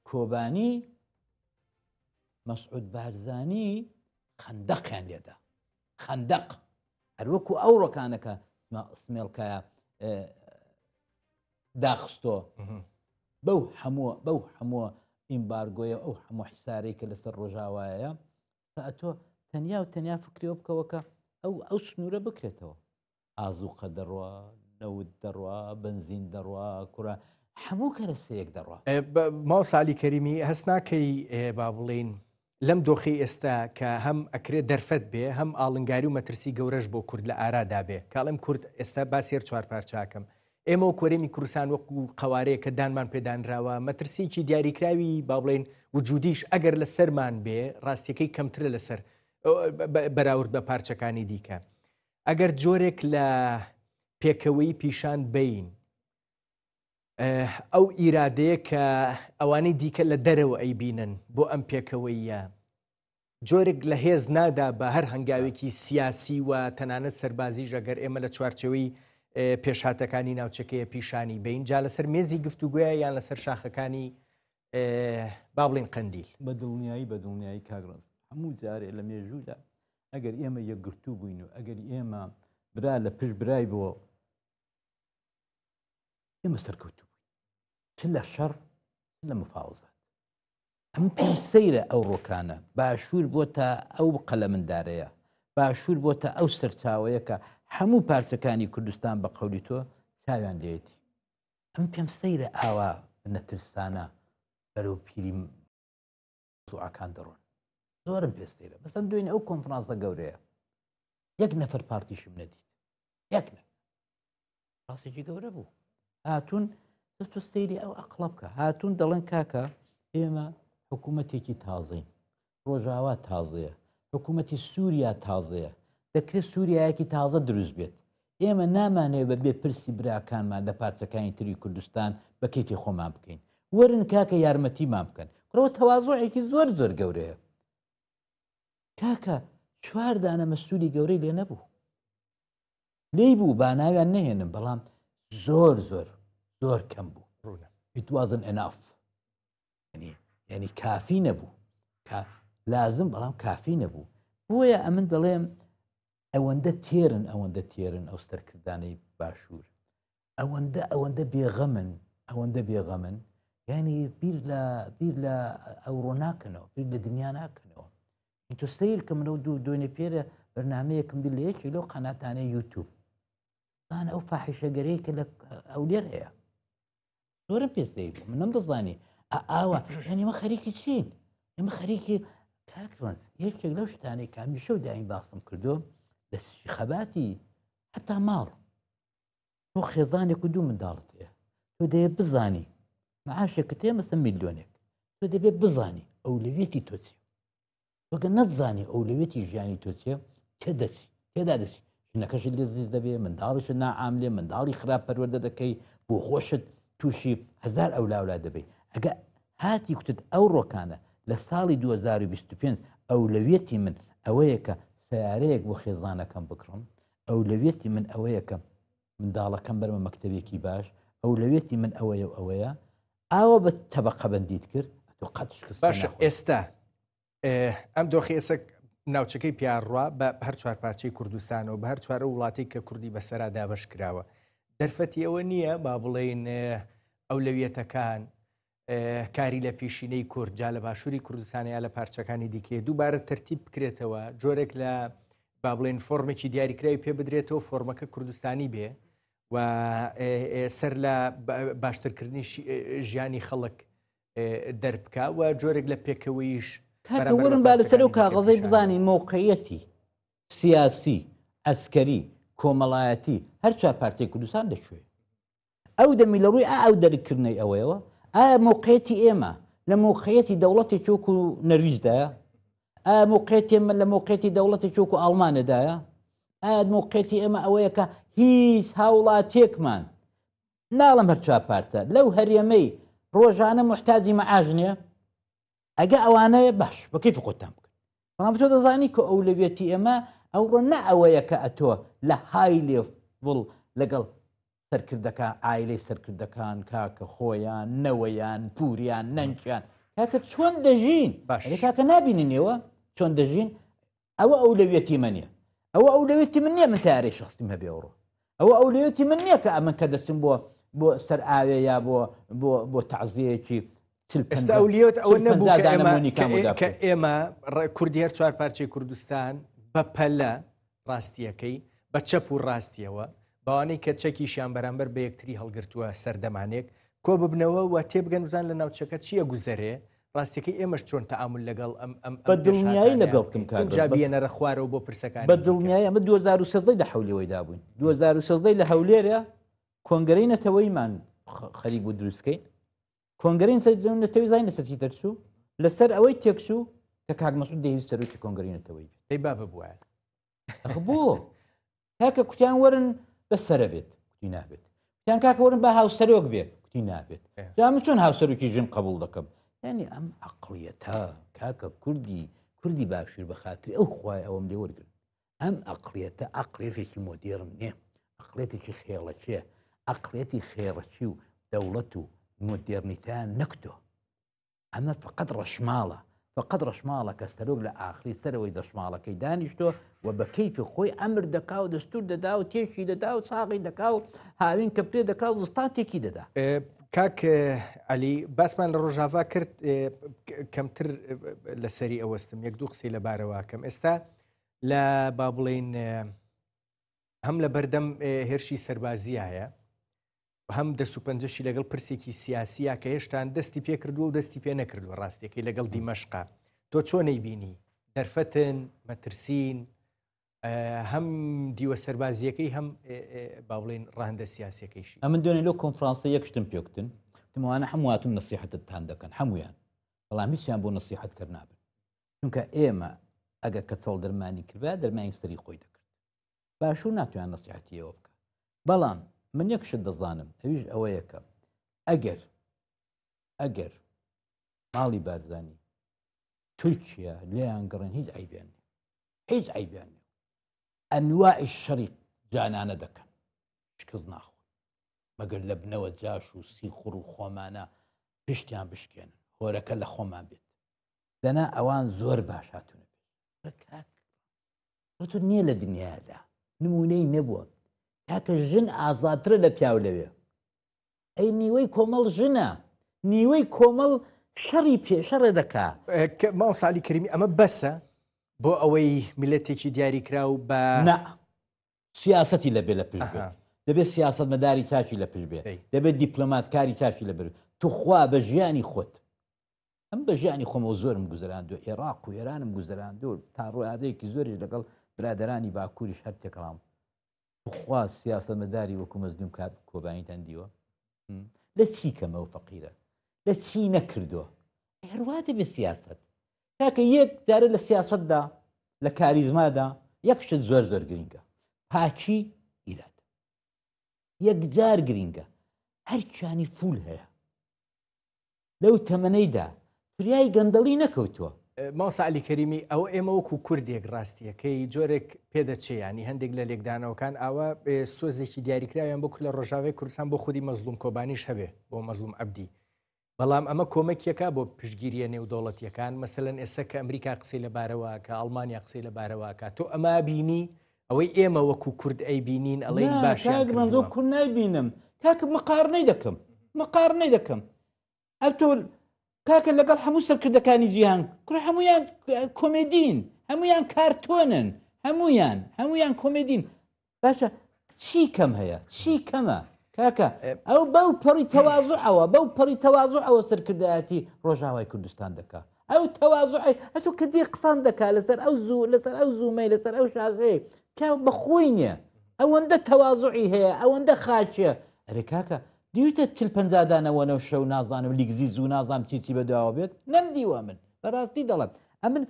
کۆبانی مەسعود بارزانی خەندەقیان لێدا خەندەق هەروەکو ئەو ڕۆکانەکە سمێڵکایە داخستۆ بەو هەمووە ئیمبارگۆیە ئەو هەموو حیسارەی کە لەسەر ڕۆژاوایە تۆ تەنیا فکرێەوە بکەوەکە ئەو سنوورە بکرێتەوە ئازوقە دەڕوا نەوت دەڕوا بنزین دەڕوا کوڕە هەموو کەرەسەیەک دەڕوا ماوە سالی کەریمی هەست ناکەی با بڵێن لەم دۆخی ئێستا کە هەم ئەکرێت دەرفەت بێ هەم ئاڵنگاری و مەترسی گەورەش بۆ کورد لە ئارادا بێ کاڵم کورد ئێستا باسیێر چوار پارچاکەم ئێمە و کۆرێمی کوردستان وەکو قەوارەیە کە دانمان پێدانراوە مەترسیکی دیاریکراوی با بڵێن وجودیش ئەگەر لە سەرمان بێ ڕاستیەکەی کەمترە لەسەر بەراورد بە پارچەکانی دیکە ئەگەر جۆرێک لە پێکەوەی پیشان بین ئەو ئیرادەیە کە ئەوانەی دیکە لە دەرەوە ئەیبینن بۆ ئەم پێکەوەیە جۆرێک لە هێز نادا بە هەر هەنگاوێکی سیاسی و تەنانەت سەربازیش ئەگەر ئێمە لە چوارچەوەی پێشهاتەکانی ناوچەکەیە پیشانی بین جا لەسەر مێزی گفتوگوۆیە یان لەسەر شاخەکانی با بڵێن قەندیل بە دڵنیایی کاگڕست هەموو جارێ لە مێژوودا ئەگەر ئێمە یەکگرتوو بووین و ئەگەر ئێمە برا لە پشت برای بۆ ئێمە سەرکەوتوو بووین چ لە شەڕ لە مفاوزات ئەم پێم سەیرە ئەو ڕۆکانە باشوور بۆ تا ئەو قەلەمەندارەیە باشوور بۆ تا ئەو سەرچاوەیە کە هەموو پارچەکانی کوردستان بە قەولی تۆ چاویان لێتی ئەم پێم سەیرە ئاوا نەترسانە بەرەو پیری زوعەکان دەڕۆن زۆرم پێ سەیرە بەسەن دوێنێ ئەو کۆنفرانسە گەورەیە یەک نەفەر پارتیشم نەدیت یەک نەفەر ڕاستێکی گەورە بوو هاتوون دەست سەیری ئەو ئەقڵە بکە هاتوون دەڵێن کاکە ئێمە حکوومەتێکی تازەین ڕۆژاوا تازەیە حکوومەتی سووریا تازەیە دەکرێت سووریایەکی تازە دروست بێت ئێمە نامانەوە بە بێ پرسی براکانمان لە پارچەکانی تری کوردستان بە کەیفی خۆمان بکەین وەرن کاکە یارمەتیمان بکەن کڕەوە تەواضوعێکی زۆر گەورەیە کاکە چوار دانە مەسوولی گەورەی لێ نەبوو لێی بوو با ناویان نەهێنم بەڵام زۆر زۆر کەم بوو. It wasn't enough. يعني کافی نەبوو، لازم بەڵام کافی نەبوو. بۆیە ئەمن دەڵێم ئەوەندە تێرن ئەو سەرکردانەی باشوور، ئەوەندە بێغەمن یعنی بیر لە ئەوڕۆ ناکەنەوە، بیر لە دنیا ناکەنەوە. تۆ سیر کە منەوە دوێنێ پێرە بەرنامەیەکم بیر لە یەکی لەو قەناتانەی یوتیوب زانە ئەو فاحیشەگەرەی کە لە ئەولێر هەیە زۆرم پێسەی بوو، من نەمدەزانی ئاوە یعنی ئێمە خەریکی چین، ئێمە خەریکی کاکڕن. یەکێک لەو شتانەی کە هەمیشە و دایم باسم کردو لە خەباتی حتا ماڵ تۆ خێزانێک و دوو منداڵت هەیە، تۆ دەیە بزانی معاشێکت هەیە مەسەڵەن میلیۆنێک، تۆ دەبێت بزانی ئەولەویەتی تۆ چییە. تۆگە نەتزانی ئەولەویەتی ژیانی تۆ چییە تێدا دەچی ژنەکەشت لێ زیز دەبێ، منداڵیشت نائام لێ، منداڵی خراپ پەروەردە دەکەی، بۆ خۆشت تووشی هەزار ئەولا دەبێت. ئەگە هاتی کوتت ئەو ڕۆکانە لە ساڵی 2025 ئەولەویەتی من ئەوەیە کە سیارەیەک بۆ خێزانەکەم بکڕم، ئەولەویەتی من ئەوەیە کە منداڵەکەم بەرمە مەکتەبێکی باش، ئەولەویەتی من ئەوەیە ئاوە بە تەبەقە بەندیت کرد تۆ قەتش باشە. ئێستا ئەم دۆخی ئێستا ناوچەکەی پیاڕوا بە هەر چوار پارچەی کوردستانەوە بە هەر چوارە وڵاتی کە کوردی بەسەرا دابەش کراوە. دەرفەتی ئەوە نییە با بڵێن ئەولەویەتەکان کاری لە پیشینەی کورد جا لە باشووری کوردستان یا لە پارچەکانی دیکێ دووبارە تەرتیب بکرێتەوە، جۆرێک لە با بڵێن فۆرمێکی دیاریکراوی پێ بدرێتەوە، فۆرمەکە کوردستانی بێ و سەر لە باشترکردنی ژیانی خەڵک دەربکە و جۆرێک لە پێکەوەیش ورن با لەسەر و کاغەزەی بزانین موقعیەتی سیاسی، ئەسکەری، کۆمەڵایەتی هەر چوار پارچەی کوردستان دەشوێ ئەو دەمی لە ڕووی ئەو دەرکردنەی ئەوەیەوە ئایا موقعیەتی ئێمە لە موقعیەتی دەوڵەتی چۆک و نەرویجدایە، ئایا موقعیەتی ئێمە لە موقعیەتی دەوڵەتی چۆک و ئەڵمانەدایە، ئایا موقعیەتی ئێمە ئەوەیە کە هیچ هاوڵاتێکمان ناڵم هەر چوار پارچە لەو هەرێمەی ڕۆژانە محتاجی مەعاژ نییە. ئەگە ئەوانەیە باش بە کەیف خۆتان بکەن، بەڵام تۆ دەزانی کە ئەولەویەتی ئێمە ئەوڕۆ نە ئەوەیە کە ئەتۆ لە های لێڤڵ لەگەڵ سەرکردەکە ئایلەی سەرکردەکان کاکە خۆیان نەوەیان پوریان نەنجیان کاکە چۆن دەژین کاکە نابیننەوە چۆن دەژین. ئەوە ئەولەویەتی من نییە، ئەوە ئەولەویەتی من نییە من تیارەی شخصیم هەبێ ئەوڕۆ، ئەوە ئەولەویەتی من نییە کە ئەمن کە دەچم بۆ سەر ئاوێ یا بۆ تەعزیەیەکی. ئێستا ئەولیۆت ئەوە نەبوو کە ئێمە کوردی هەر چوار پارچەی کوردستان بە پەلە ڕاستیەکەی بە چەپ و ڕاستیەوە بەوانەی کە چەکیشیان بەرامبەر بە یەکتری هەڵگرتووە سەردەمانێک کۆ ببنەوە و تێبگەن بزان لە ناوچەکە چییە گوزەرێ ڕاستیەکەی ئێمەش چۆن تەعامل لەگەڵ بە دڵنیایی لەگەڵتم جابیەنەرە خوارەوە بۆ پرسەکان بە دڵنیایی ئەمە 2013 لە حولەوەی دابووین 2013 لە هەولێرە کۆنگرەی نەتەوەیمان خەریک بوو دروستکەین کۆنگرەی نەتەوەی زای لەسەرچی دەرچوو لەسەر ئەوەی تێکچوو کە کاک مەسعود دەیویست سەرۆکی کۆنگرەی نەتەوەی دەی با ببووە بۆ کاکە کوتیان وەرن بەسەرە بێت کوتی نابێت کوتیان کاکە وەرن با هاوسەرۆک بێت کوتی نابێت جا من چۆن هاوسەرۆکی ژن قبوڵ دەکەم یعنی ئەم عەقڵیەتە کاکە کوردی باشوور بە خاتری ئەو خوای ئەوەم لێ وەرگرن ئەم عەقڵیەتە عەقڵێتێکی مۆدێرن نییە عەقڵێتێکی خێڵەچیە عەقڵێتی خێڕەچی و دەوڵەت و مۆدێرنیتیان نەکتۆ ئەمە فقط ڕەشماڵە کە سەرۆک لە ئاخری سەرەوەی دەشماڵەکەی دانیشتۆ و بە کەیفی خۆی ئەمر دەکا و دەستور دەدا و تێشی دەدا و ساغی دەکا و هاوین کە پرێ دەکا و زستان تێکی دەدا. کاک عەلی باسمان لە ڕۆژاوا کرد کەمتر لەسەری ئەوەستم یەک دوو قسەی لەبارەوە کەم ئێستا لە با بڵێن هەم لە بەردەم هێرشی سەربازیایە هەم دەست و پەنجەشی لەگەڵ پرسێکی سیاسیە کە هێشتان دەستی پێ کردووە و دەستی پێ نەکردووە ڕاستیەکەی لەگەڵ دیمەشقا تۆ چۆنەی بینی دەرفەتن مەترسین هەم دیوە سەربازیەکەی هەم با بڵێن ڕاهەندە سیاسیەکەیشی ئەمن دوێنێ لەو کۆنفرانسە یەکشتم پێکتن تموانە هەموواتم نەسیحەتتان دەکەن هەمویان بەڵام هیچیان بۆ نەسیحەت کرد نابن چونکە ئێمە ئەگە کە چاڵ دەرمانی کردبا دەرمانی سەری خۆی دەکرد باشوور ناتوانێت نەسیحەتیەوە بکە بەڵام من یەکشت دەزانم ئەویش ئەوەیە کە ئەگەر ماڵی بارزانی تورکیا لێیان گەڕێن هیچ عیبیان ئەنواعی شەڕی جانانە دەکەن شکست ناخۆن مەگەر لە بنەوە جاش و سیخڕ و خۆمانە پشتیان بشکێنن هۆرەکە لە خۆمان بێت دەنا ئەوان زۆر باش هاتوونە بێت نییە لە دنیادا نمونەی نەبووە کاکە ژن ئازاترە لە پیاو لەوێ ئەی نیوەی کۆمەڵ ژنە نیوەی کۆمەڵ شەڕی پێشەڕێ دەکا ماوە سالی کەریمی ئەمە بەسە بۆ ئەوەی میلەتێکی دیاریکرا و بە سیاسەتی لەبێ لە پشت بێت دەبێت سیاست مەداری چاچی لە پشت بێت دەبێت دیپلۆماتکاری چاچی لە بێت توخوا بە ژیانی خۆت ئەم بە ژیانی خۆمەوە زۆرم گوزراندووە عێراق و ئێرانم گوزراندوو تا ڕۆیادەیەکی زۆری لەگەڵ برادرانی باکووریش هەر تێکەڵام توخوا سیاست مەداری وەکو مەزدوم کات کۆبانیتان دیوە لە چی کەمەوە فەقیرە لە چی نەکردووە هەروە دەبێت سیاست کاکە یەک جارە لە سیاستدا لە کاریزمادا یەکشت زۆر زۆر گرینگە پاچی ئیراد یەکجار گرینگە هەرچیانی فول هەیە لەو تەمەنەیدا فریای گەندەڵی نەکەوتووە ماوە سالی کەریمی ئەوە ئێمە وەکو کوردێک ڕاستیەکەی جۆرێک پێدەچێ ینی هەندێک لە لێکدانەوەکان ئاوا سۆزێکی دیاریکراویان بۆ لە ڕۆژاوی کوردستان بۆ خودی مەزلوم کۆبانیش هەبێ بۆ مەزلوم عەبدی بەڵام ئەمە کۆمەکیەکە بۆ پشتگیریە نێودەوڵەتیەکان مەسەلەن ئێستا کە ئەمریکا قسەی لەبارەوە کە ئەڵمانیا قسەی لەبارەوەکە تۆ ئەما بینی ئەوەی ئێمە وەکو کورد ئەی بینین ئەڵێ باشیان کورد نایبینم کاکە مەقارنەی دەکەم ئەتۆ کاکە لەگەڵ هەموو سەرکردەکانی جیهان کوڕ هەمویان کۆمێدین هەمویان کارتۆنن هەمویان کۆمێدین باشە چی کەم هەیە چی کەمە کاکە ئەو بەو پەڕی تەواضوعەوە سەرکردایەتی ڕۆژاوای کوردستان دەکا ئەو تەواضوعی ئەتۆ کە دی قسان دەکا لەسەر ئەو زوومەی لەسەر ئەو شازەیە کا بەخۆی نییە ئەوەندە تەواضوعی هەیە ئەوەندە خاچە ئەرێ کاکە دیوتە 50 دانەوەنەو شەو نازانم لیگزی زوو نازانم چی بەداوا بێت نەمدیوە من بەڕاستی دەڵم ئەمن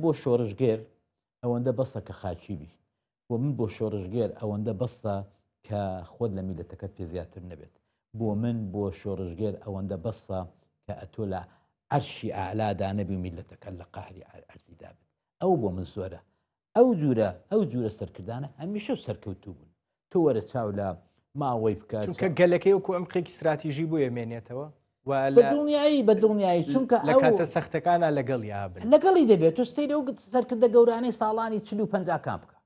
بۆ شۆڕژگێر ئەوەندە بەسە کە خاچی بی بۆ شۆڕژگێر ئەوەندە بەسە کە خۆت لە میلەتەکەت پێ زیاتر نەبێت بۆ شۆڕژگێر ئەوەندە بەسە کە ئەتۆ لە عەرشی ئاعلادا نەبی و میلەتەکەت لە قەهری عەردیدا بێت ئەو بۆ من زۆرە ئەو جورە سەرکردانە هەمیشە سەرکەوتوو بوون تۆ وەرە چاو لە ماوەی بکات چونکە گەلەکەی وەکو ئەمقێکی استراتیژی بۆ ئێمێنێتەوە بە دڵنیایی چونکە لە کاتە سەختەکانە لەگەڵی یابن لەگەڵی دەبێت تۆ سەیرە و سەرکردە گەورانەی ساڵانی 40-50 کام بکە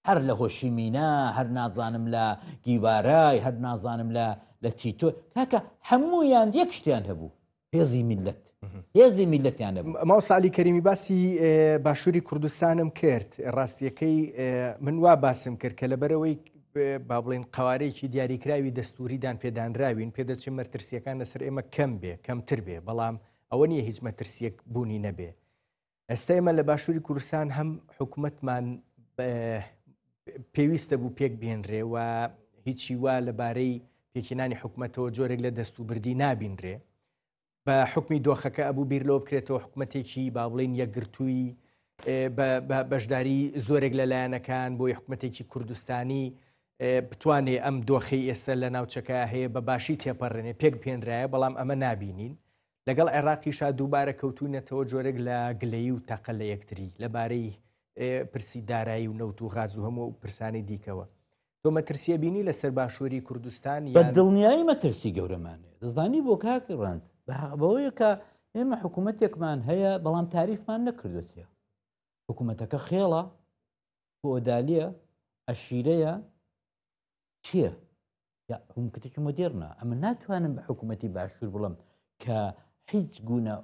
هەر لە هۆشیمینا هەر نازانم لە گیوارای هەر نازانم لە تیتۆ کاکە هەموویان یەک شتیان هەبوو هێزی میلەتیان هەبوو ماوە سالی کەریمی باسی باشووری کوردستانم کرد ڕاستیەکەی من وا باسم کرد کە لەبەرەوەی با بڵێن قوارەیەکی دیاریکراوی دەستوریدان پێدانراوین پێدەچێت مەترسیەکان لەسەر ئێمە کەمتر بێ بەڵام ئەوە نییە هیچ مەترسیەک بوونی نەبێ ئێستا ئێمە لە باشووری کوردستان هەم حکوومەتمان پێویستە بوو پێک بێنرێ و هیچی وا لەبارەی پێکێنانی حکوومەتەوە جۆرێک لە دەستوبردی نابینرێ بە حکمی دۆخەکە ئەبوو بیر لەوە بکرێتەوە حکوومەتێکی با بڵێن یەکگرتووی بەشداری زۆرێک لەلایەنەکان بۆ حکوومەتێکی کوردستانی بتوانێ ئەم دۆخی ئێستا لە ناوچەکە هەیە بە باشی تێپەڕێنێ پێک پێنرایە بەڵام ئەمە نابینین لەگەڵ عێراقیشا دووبارە کەوتوونەتەوە جۆرێک لە گلەیی و تەقە لە یەکتری لەبارەی پرسی دارایی و نەوت و غاز و هەموو پرسانی دیکەوە تۆ مەترسیە بینی لەسەر باشووری کوردستان بە دڵنیایی مەترسی گەورەمانێ دەزانی بۆ کاکە ڕاند بەوەیە کە ئێمە حکوومەتێکمان هەیە بەڵام تاریفمان نەکردوێتە حکوومەتەکە خێڵە فۆدالیە ئەشیرەیە چییە؟ حکوومەتێکی مۆدێرنە ئەمە ناتوانم بە حکوومەتی باشوور بڵم کە هیچ گونە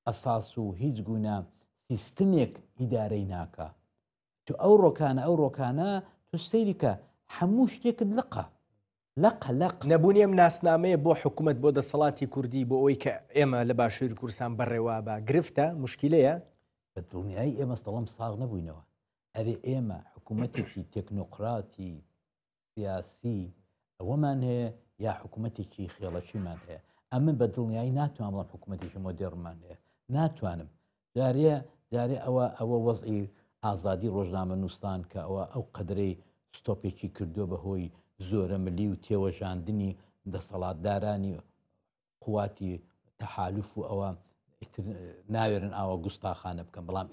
ئەساس و هیچ گونە سیستمێک ئیدارەی ناکە تو ئەو ڕۆکانە تو سەیری کە هەموو شتێکت لەق نەبوونی ئەم ناسنامەیە بۆ حکوومەت بۆ دەسەڵاتی کوردی بۆ ئەوەی کە ئێمە لە باشووری کوردستان بەڕێوا بە گرفتە مشکلەیە بە دڵنیایی ئێمە سەڵام ساغ نەبووینەوە ئەرێ ئێمە حکوومەتێکی تەکنۆقراتی سیاسی ئەوەمان هەیە یا حکوومەتێکی خێڵەکیمان هەیە ئەمە بە دڵنیایی ناتوانم بڵام حکوومەتێکی مۆدێڕمان هەیە ناتوانم جارێ ئەوە وەزعی ئازادی ڕۆژنامە نووسان کە ئەو قەدرەی ستۆپێکی کردووە بەهۆی زۆرە ملی و تێوەژاندنی دەسەڵاتدارانی قواتی تەحالوف و ئەوە ناوێرن ئاوە گوستاخانە بکەم بەڵام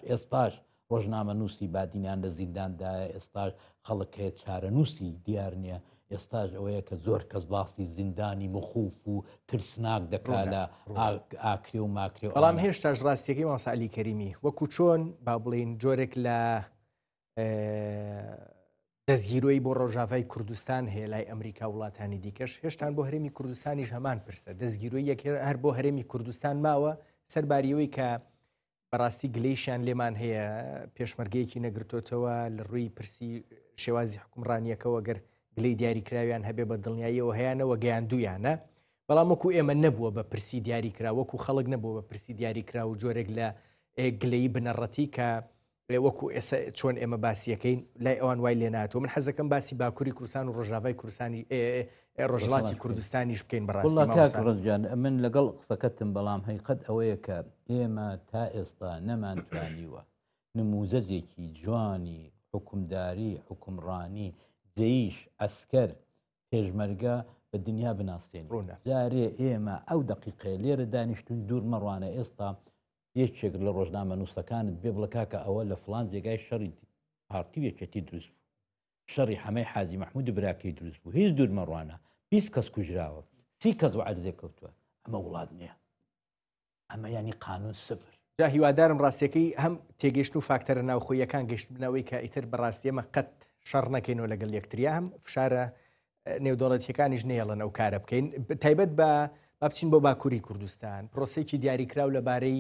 ئێستاش ڕۆژنامە نووسی بادینیان لە زینداندایە، ئێستاش خەڵک هەیە چارە نووسی دیار نییە، ئێستاش ئەوەیە کە زۆر کەس باسی زیندانی مخوف و ترسناک دەکا لە ئاکرێ و ماکرێ. بەڵام هێشتاش ڕاستیەکەی مامۆستا عەلی کەریمی وەکو چۆن با بڵێن جۆرێک لە دەستگیرۆی بۆ ڕۆژاوای کوردستان هەیە لای ئەمریکا وڵاتانی دیکەش، هێشتان بۆ هەرێمی کوردستانیش هەمان پرسە. دەستگیرۆی یەک هەر بۆ هەرێمی کوردستان ماوە سەرباریەوەی کە بەڕاستی گلەیشیان لێمان هەیە، پێشمەرگەیەکی نەگرتوتەوە لە ڕووی پرسی شێوازی حکومڕانیەکەەوە گەر گلەی دیاریکراویان هەبێ بە دڵنیاییەوە هەیەەوە گەیاندویانە، بەڵام وەکو ئێمە نەبووە بە پرسی دیاریکرا، وەکو خەڵک نەبووە بە پرسی دیاریکرا و جۆرێک لە گلەی بنەڕەتی کە وەکو ئێستا چۆن ئێمە باسیەکەین لای ئەوان وای لێ ناتەوە. من حەزەکەم باسی باکووری کوردستان و ڕۆژاوای کوردستانی ڕۆژڵاتی کوردستانیش بکەین. بەڕاستیڕۆژیان من لەگەڵ قسەکەتم، بەڵام حقیقەت ئەوەیە کە ئێمە تا ئێستا نەمانتوانیوە نموزەجێکی جوانی حکومداری، حکومڕانی، جەیش، ئەسکەر، پێشمەرگە بە دنیا بناسیێن. جارێ ئێمە ئەو دقیقەیە لێرە دانیشتون دوور مەڕوانە. ئێستا یەکێک لە ڕۆژنامە نووسەکانت بێ بڵە کاکە ئەوە لە فڵان جێگای شەڕی پارتیوێکێتی دروست بوو، شەڕی حەمەی حاجی مەحموود براکەی دروست بوو، هیچ دوور مەڕوانە 20 کەس کوژراوە، 30 کەس عەرزێ کەوتووە. ئەمە وڵات نییە، ئەمە ینی قانون سفر. جا هیوادارم ڕاستیەکەی هەم تێگەشت و فاکتەرە ناوخۆیەکان گەشتبنەوەی کە ئیتر بەڕاستی ئێمە قەت شەڕ نەکەینەوە لەگەڵ یەکتریا، هەم فشارە نێودەوڵەتیەکانیش نێڵن ئەو کارە بکەین. تایبەت بە بچین بۆ باکووری کوردستان، پرۆسەیەکی دیاریکراو لەبارەی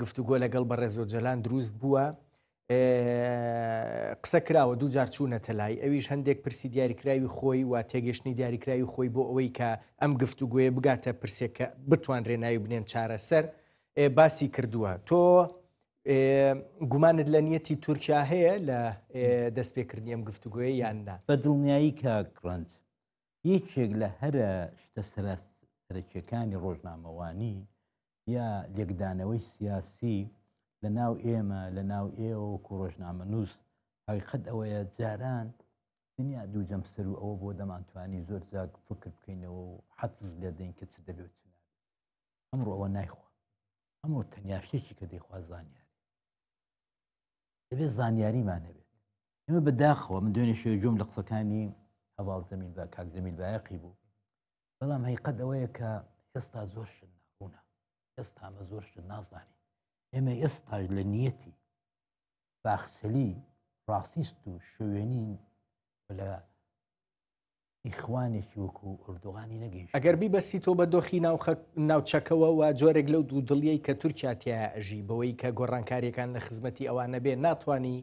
گفتوگۆ لەگەڵ بەڕێزۆجەلان دروست بووە، قسە کراوە دوو جار چوونەتە لای ئەویش هەندێک پرسی دیاریکراوی خۆی و تێگەشتنی دیاریکراوی خۆی بۆ ئەوەی کە ئەم گفتوگوۆیە بگاتە پرسێکە بتوانرێ ناوی بنێن چارە سەر باسی کردووە. تۆ گومانت لە نیەتی تورکیا هەیە لە دەستپێکردنی ئەم گفتوگوۆیە یان نا؟ بە دڵنیایی کاکڕەنج یەکێک لە هەرە شتە سەرەکیەکانی ڕۆژنامەوانی یا لێکدانەوەی سیاسی لە ناو ئێمە، لە ناو ئێوە وەکو ڕۆژنامە نووس، حقیقەت ئەوەیە جاران دنیا دوو جەمسەر و ئەوە بۆ دەمانتوانی زۆر جاک فکر بکەینەوە و حەز لێ دەین کە چ دەبێت چ نابێت. ئەمڕۆ ئەوە نایخوا، ئەمڕۆ تەنیا شتێکی کە دەیخوا زانیاری، دەبێت زانیاریمان هەبێت. ئێمە بەداخەوە من دوێنێ شێوە جۆم لە قسەکانی هەواڵ جەمیل با کاک جەمیل بایەقی بوو، بەڵام حقیقەت ئەوەیە کە ئێستا زۆر شت ناڕوونە، ئێستا ئەمە زۆر شت نازانی. ئێمە ئێستاش لە نیەتی باخسەلی ڕاستیست و شوێنین لە ئیخوانێکی وەکو ئوردوغانی نەگەیشت. ئەگەر بیبەستی تۆ بە دۆخی ناوچەکەوە و جۆرێک لەو دوو دڵیەی کە تورکیا تایە ئەژی بەوەی کە گۆڕانکاریەکان لە خزمەتی ئەوانە بێ، ناتوانی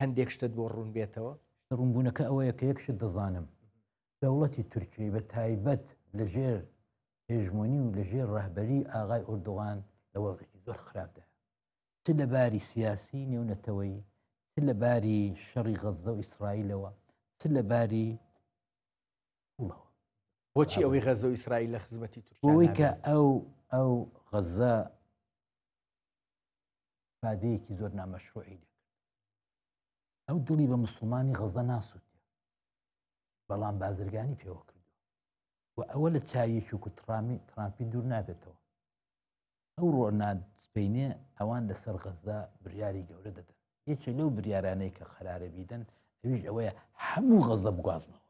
هەندێک شتت بۆ ڕوون بێتەوە؟ ڕوونبوونەکە ئەوەیە کە یەک شت دەزانم، دەوڵەتی تورکیای بە تایبەت لەژێر هێژمۆنی و لەژێر ڕەهبەری ئاغای ئوردوغان لە وەڵێکی زۆر خراپدا، چ لە باری سیاسی نێونەتەوەی، چ لە باری شەڕی غەزە و ئیسرائیلەوە، چ لە باری وڵەوە. بۆچی ئەوەی غەزە و ئیسرائیل لە خزمەتی تورکیا؟ بۆی کە ئەو غەزە فادەیەکی زۆر نامەشروعی دەکرد، ئەو دڵی بە مسلمانی غەزە ناسووتە، بەڵام بازرگانی پێوە کردو و ئەوە لە چاویەکی و ترامپی دوور نابێتەوە. ئەو ڕۆنالد سپینێ ئەوان لەسەر غەزە بریاری گەورە دەدەن. یەکێک لەو بریارانەی کە خەرارە بیدەن ئەویش ئەوەیە هەموو غەزە بگوازنەوە،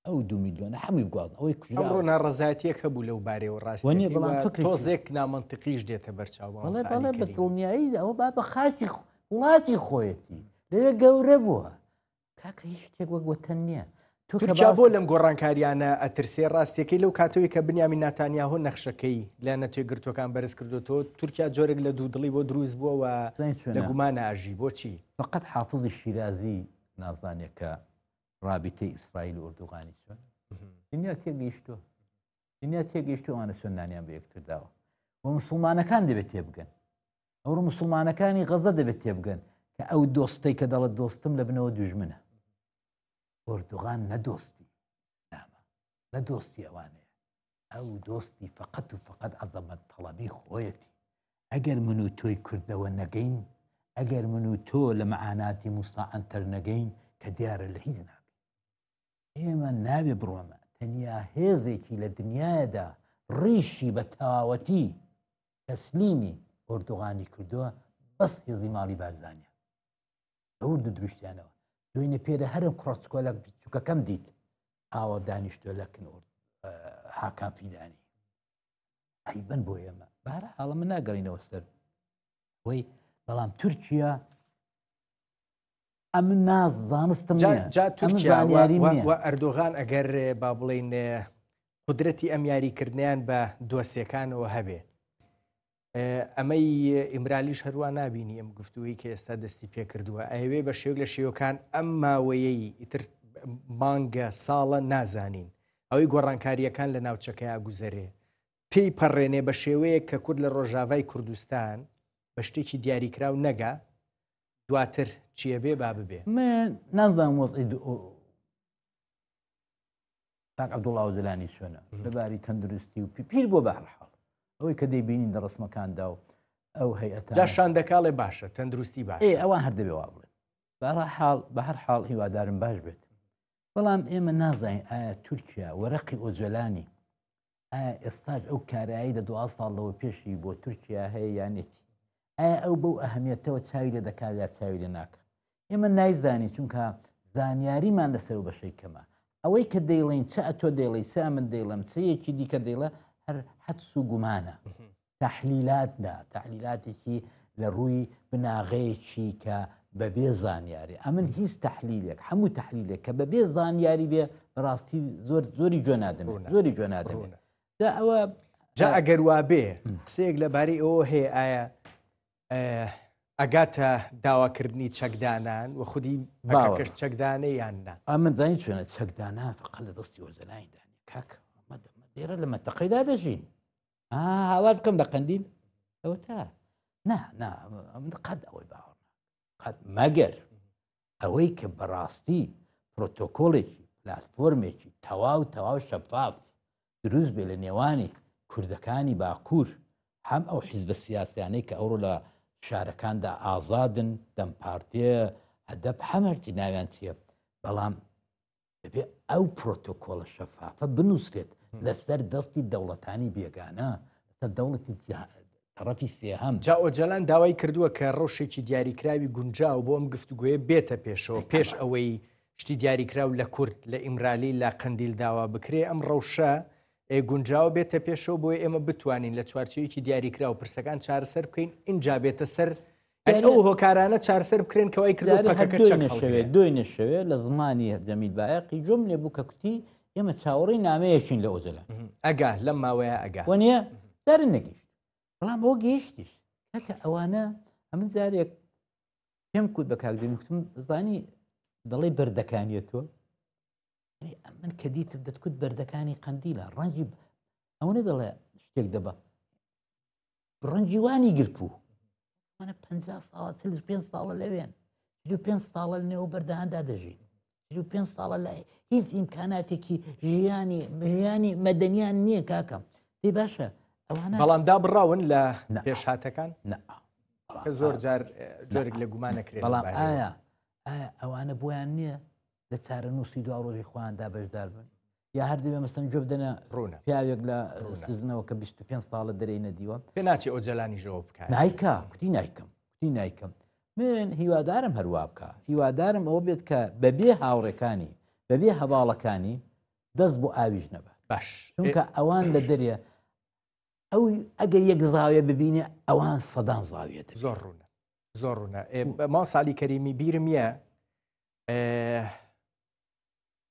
ئەو 2 میلیۆنە هەمووی بگوازن. ئەوەی ئەمڕۆ ناڕەزایەتیەک هەبوو لەو بارەوە ڕاستی، بەڵام تۆزێک نامەنتیقیش دێتە بەرچاو. بەڵێ بە دڵنیایی ئەوە با بە خاکی وڵاتی خۆیەتی لەوێ گەورە بووە، کاکە هیچ شتێک وەک وەتەن نییە. تورکیا بۆ لەم گۆڕانکاریانە ئەترسێ؟ ڕاستیەکەی لەو کاتەوەی کە بنیامین نەتانیاهۆ نەخشەکەی لە نەتوێگرتوەکان بەرز کردوەوە، تورکیا جۆرێک لە دوو دڵی بۆ دروست بووە و لە گومانە ئاژی. بۆچی؟ فقط حافظی شیرازی نازانێت کە رابطەی ئیسرائیل و ئوردوغانی چۆن دنیا تێگەیشتووە، دنیا تێگەیشتووانە چۆنانیان بە یەکتر داوە و مسلمانەکان دەبێت تێبگەن، ئەوڕۆ مسلمانەکانی غەزە دەبێت تێبگەن کە ئەو دۆستەی کە دەڵێت دۆستم لە بنەوە دوژمنە. ئوردوغان نەدۆستی نامە، نەدۆستی ئەوانەیە، ئەو دۆستی فقط و فقط عەزەمەت تەڵەبی خۆیەتی. ئەگەر من و تۆی کوردەوە نەگەین، ئەگەر من و تۆ لە مەعاناتی موسا عنتەر نەگەین کە دیارە لە هیچ ناکەین. ئێمە نابێ بڕۆمە تەنیا هێزێکی لە دنیادا ڕیشی بە تەواوەتی تەسلیمی ئوردوغانی کردووە بەس هێزی ماڵی بارزانە ئەوە دروشتیانەوە دوێنێ پێرە هەرم کوڕچکۆلە بچووکەکەم دیت ئاوە دانیشتۆ لە کنۆر حاکام فیدانی ئەیبەن بۆ ئێمە بارە حاڵە من ناگەڕینەوە سەر وەی بەڵام تورکیا ئەم نازانستم جا تورکیا و ئەردۆغان ئەگەر با بڵین قدرەتی ئەم یاریکردنیان بە دۆسیەکانەوە هەبێ ئەمەی ئیمرالیش هەروە نبینی ئەم گفتووی کە ئێستا دەستی پێ کردووە ئەوێ بە شێوک لە شێوەکان ئەم ماوەیەی ئیتر مانگە ساڵە نازانین ئەوەی گۆڕانکاریەکان لە ناوچەکەی ئاگوزەرێ تی پەڕێنێ بە شێوەیە کە کورد لە ڕۆژاوای کوردستان بە شتێکی دیاریکراو نەگا دواتر چیە بێ با ببێ من نازدام وەزئی تاک عەبدوڵڵا ئۆزەلانی شوێنە لەباری تەندروستی و پیر بۆ بەهەرحاڵ ئەوەی کە دەیبینین لە ڕسمەکاندا و ئەو هەیئەتە جا شاندەکاڵێ باشە تەندروستی باشە ئەوان هەر دەبێ وا بڵێن بە هەر حاڵ هیوادارم باش بێت بەڵام ئێمە نازانین ئایا تورکیا وەرەقی ئۆجەلانی ئایا ئێستاش ئەو کارایی لە 2 ساڵەوە پێشی بۆ تورکیا هەیە یانێتی ئایا ئەو بەو ئەهەمیەتەوە چاوی لە دەکات یا چاوی لە ناکە ئێمە نایزانی چونکە زانیاریمان لەسەر و بەشەی کەمە ئەوەی کە دەیڵین چە ئەتۆ دەیڵی چا من دەیڵم چ یەکی دیکە دەیڵە هەر حەدس و گومانە تەحلیلاتدا تەحلیلاتێکی لە ڕووی بناغەیەکی کە بەبێ زانیاری ئەمن هیچ تەحلیلێک هەموو تەحلیلێک کە بەبێ زانیاری بێ بەڕاستی زۆری جوێ نادەنێت زۆری جوێ نادەنێت ئەوە جا ئەگەر وا بێ قسەیەک لەبارەی ئەوە هەیە ئایا ئەگاتە داواکردنی چەکدانان و خودی باکەش چەکدانەی یاننا من زانی چۆنە چەکدانا فقط لە دەستی وەزەلایندانی کاکە دێرە لە مەتەقەیدا دەژین هاوار بکەم لە قەندیل ئەوە تا من قەت ئەوەی باوەڕ قەت مەگەر ئەوەی کە بەڕاستی پرۆتۆکۆڵێکی پلاتفۆرمێکی تەواو شەفاف دروست بێ لە نێوانی کوردەکانی باکوور هەم ئەو حیزبە سیاسیانەی کە ئەوڕۆ لە شارەکاندا ئازادن دەم پارتیە هەدەب هەمەرتی ناویان چییە بەڵام دەبێ ئەو پرۆتۆکۆڵە شەفافە بنووسێت لەسەر دەستی دەوڵەتانی بێگانە لەسەر دەوڵەتی تەڕەفی سێهەم جا ئۆجەلان داوای کردووە کە ڕۆژێکی دیاریکراوی گونجاو بۆ ئەم گفتوگوۆیە بێتە پێشەوە پێش ئەوەی شتی دیاریکراو لە کورد لە ئیمرالی لە قەندیل داوا بکرێ ئەم ڕەوشە گونجاو بێتە پێشەوە بۆی ئێمە بتوانین لە چوارچەوەیەکی دیاریکرا و پرسەکان چارەسەر بکەین اینجا بێتە سەر ئەو هۆکارانە چارەسەر بکرێن کەوای کردوێت دوی نەشەوێت لە زمانی جەمیل بایەقی جملێ بوو کە کوتی ئێمە چاوەڕی نامەیەشین لە ئۆزەلا ئەگا لەم ماوەیە ئەگا وەنیە دارن نەگەیشت بەڵام ئەوە گەیشتیش کاکە ئەوانە ئەمن جارێک پێم کوت بە کاکدەمیکتم زانی دەڵێ بەردەکانیەتەوە من کە دیتم دەتکوت بەردەکانی قەندیلە ڕەنجی ئەوەنە دەڵێ شتێک دەبە ڕەنجی وانی گرتبوو منە 50 ساڵە 5 ساڵە لەوێن 5 ساڵە نێو بەردەهاندا دەژین 5 ساڵە لای هیچ ئیمکاناتێکی ژیانی مەدەنیان نییە کاکەم دەی باشە ئەوانە بەڵام دابڕاون لە پێشهاتەکان کە زۆر جار جۆرێک لە گومانەکرێت بەڵام ئایا ئەوانە بۆیان نییە لە چارە نووسی دو ڕۆژی خۆیاندا بەشدار بن یا هەر دەبێ مەستەن جۆ بدەنە ڕوونە پیاوێک لە سزنەوە کە 25 ساڵە دەرەی نەدیوە پێ ناچێ ئۆجەلانی ژەوە بکات نایکە کوتی نایکەم من هیوادارم هەروە بکە هیوادارم ئەوە بێت کە بەبێ هاوڕێکانی بەبێ هەواڵەکانی دەست بۆ ئاویش نەبات باش چونکە ئەوان لە دەرێ ئەو ئەگەر یەک زاویە ببینێ ئەوان سەدان زاویێت زۆر ڕوونە ما ساڵی کەریمی بیرمیە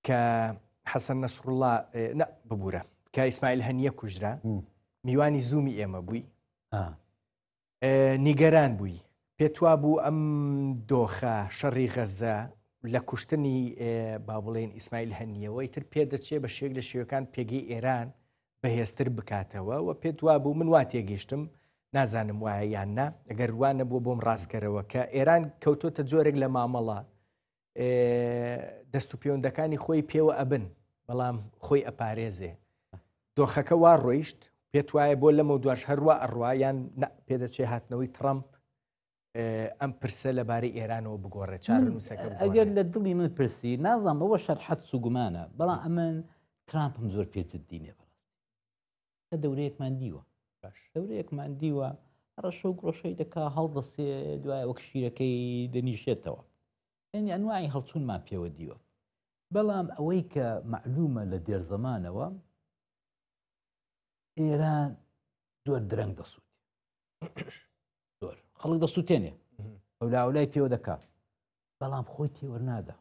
کە حەسەن نەسڕوڵڵا ببوورە کە ئیسماعیل هەنیە کوژرا میوانی زوومی ئێمە بووی نیگەران بووی پێتوا بوو ئەم دۆخە شەڕی غەزە لە کوشتنی با بڵێن ئیسماعیل هەنیەوەی تر پێدەچێ بە شێک لە شێوەکان پێگەی ئێران بەهێزتر بکاتەوە و پێتوا بوو من وا تێگەیشتم نازانم وایە یاننا ئەگەر وانە بووە بۆم ڕاستکەرەوە کە ئێران کەوتۆتە جۆرێک لە مامەڵە دەست و پەیوەندەکانی خۆی پێوە ئەبن بەڵام خۆی ئەپارێزێ دۆخەکە وا ڕۆیشت پێت وایە بۆ لەمە دواش هەروە ئەڕوایان پێدەچێ هاتنەوەی ترامپ ئەم پرسە لەبارەی ئێرانەوە بگۆڕێت چارەنووسەکە ئەگەر لە دڵی من پرسی نازانم ئەوە شەرحەت سوگومانە بەڵام ئەمن ترامپم زۆر پێجددینێ بەڕاستی کە دەورەیەکمان دیوە دەورەیەکمان دیوە ڕەشە و گڕۆشەی دەکا هەڵدەسێ دوایە وەک شیرەکەی دەنیشێتەوە یعنی ئەنواعی هەڵچوونمان پێوە دیوە بەڵام ئەوەی کە معلومە لە دێرزەمانەوە ئێران زۆر درەنگ دەسووت زۆر خەڵک دەسووتێنێ ئەولاولای پێوە دەکات بەڵام خۆی تێوەرنادا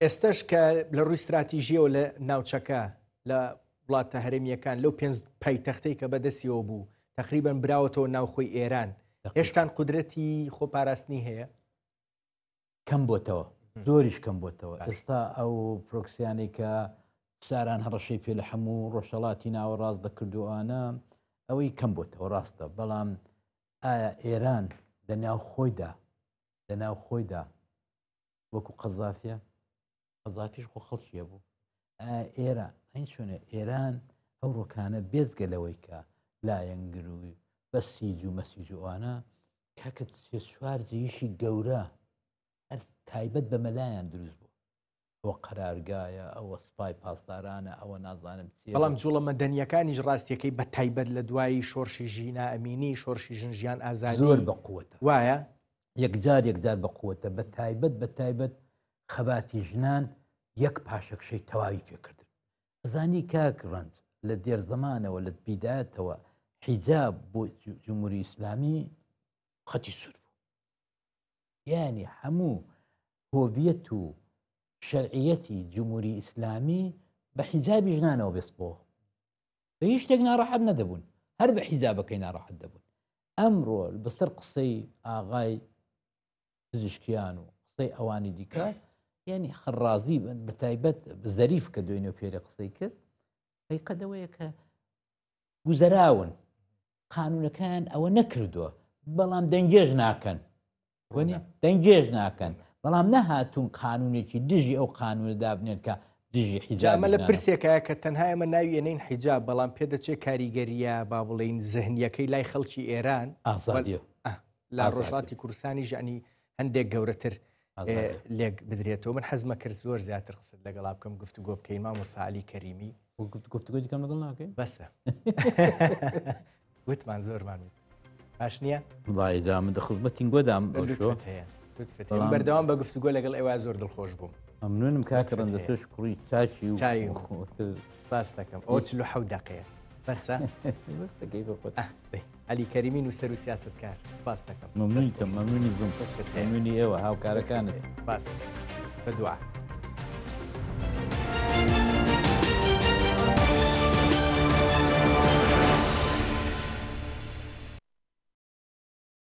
ئێستش کە لە ڕووی استراتیژیەوە لە ناوچەکە لە وڵاتە هەرێمیەکان لەو 5 پایتەختەی کە بەدەستیەوە بوو تقریبان براوەتەوە ناوخۆی ئێران هێشتان قودرەتی خۆپاراستنی هەیە کەم بۆتەوە زۆریش کەم بۆتەوە ئێستا ئەو پرۆکسیانەی کە ساران هەڕەشەی پێ لە هەموو ڕۆژهەڵاتی ناوە ڕاست دەکردوانە ئەوەی کەم بۆتەوە ڕاستە بەڵام ئایا ئێران لەناو خۆیدا وەکو قەزافیە قەزافیش خۆ خەڵکیە بوو ئێران هەین چۆنە ئێران ئەو ڕۆکانە بێزگە لەوەی کە لایەنگر و بەسیج و مەسیج وانە کاکە چوار جێیشی گەورە هەر تایبەت بە مەلایەن دروست بوو ئەوە قەرارگایە ئەوە سپای پاسدارانە ئەوە نازانم بەڵام جوڵە مەدەنیەکانیش ڕاستیەکەی بە تایبەت لە دوایی شۆڕشی ژینا ئەمینی شۆڕشی ژنجیان ئازادی زۆر بەقووەتە وایە یەکجار بەقووەتە بە تایبەت خەباتی ژنان یەک پاشەکشەی تەواوی پێکردن ئەزانی کاک ڕەنج لە دێر زەمانەوە لە بیدایەتەوە حیجاب بۆ جمهوری ئیسلامی خەتی سوور بوو یعنی هەموو هۆڤیەت و شەرعیەتی جمهوری ئیسلامی بە حیجابی ژنانەوە بێستبەوە بە هیچ شتێک ناڕەحەت نەدەبوون هەر بە حیجابەکەی ناڕەحەت دەبوون ئەمڕۆ بەسەر قسەی ئاغای پزیشکیان و قسەی ئەوانی دیکە یعنی خەڕازی بە تایبەت زەریف کە دوێنێ پێرە قسەی کرد قەدەوەیە کە گوزەراون قانونەکان ئەوە نەکردووە بەڵام دەنگێژ ناکەن دەنگێژ ناکەن بەڵام نەهاتوون قانونێکی دژی ئەو قانونە دابنێن کە دژی حیجابە لە پرسێکە کە تەنها ئەمە ناویێنین حیجاب بەڵام پێدەچێت کاریگەریە با بڵین زەهنیەکەی لای خەڵکی ئێران ئازادیە لە ڕۆژهەڵاتی کوردستانی ژانی هەندێک گەورەتر لێک بدرێتەوە من حەزمە کرد زۆر زیاتر قسەت لەگەڵا بکەم گفتوگۆ بکەین مامۆستا عەلی کەریمی گفتوگۆ دیکەم لەگەڵ ناکەین بەسە وتمان زۆرمان وت باش نییە وڵای جا من خزمەتین گۆدام هەیە بەردەوام بە گفتوگۆ لەگەڵ ئێوە زۆر دڵخۆش بووم ممنونم کاکە ڕەنجە تۆش کوڕی چاچی و چای باس دەکەم ئەو 47 دقەیە بەسە عەلی کەریمی نووسەر و سیاسەتکار باس دەکەم ممنونی زوم ممنونی ئێوە هاوکارەکانت باس بەدوعا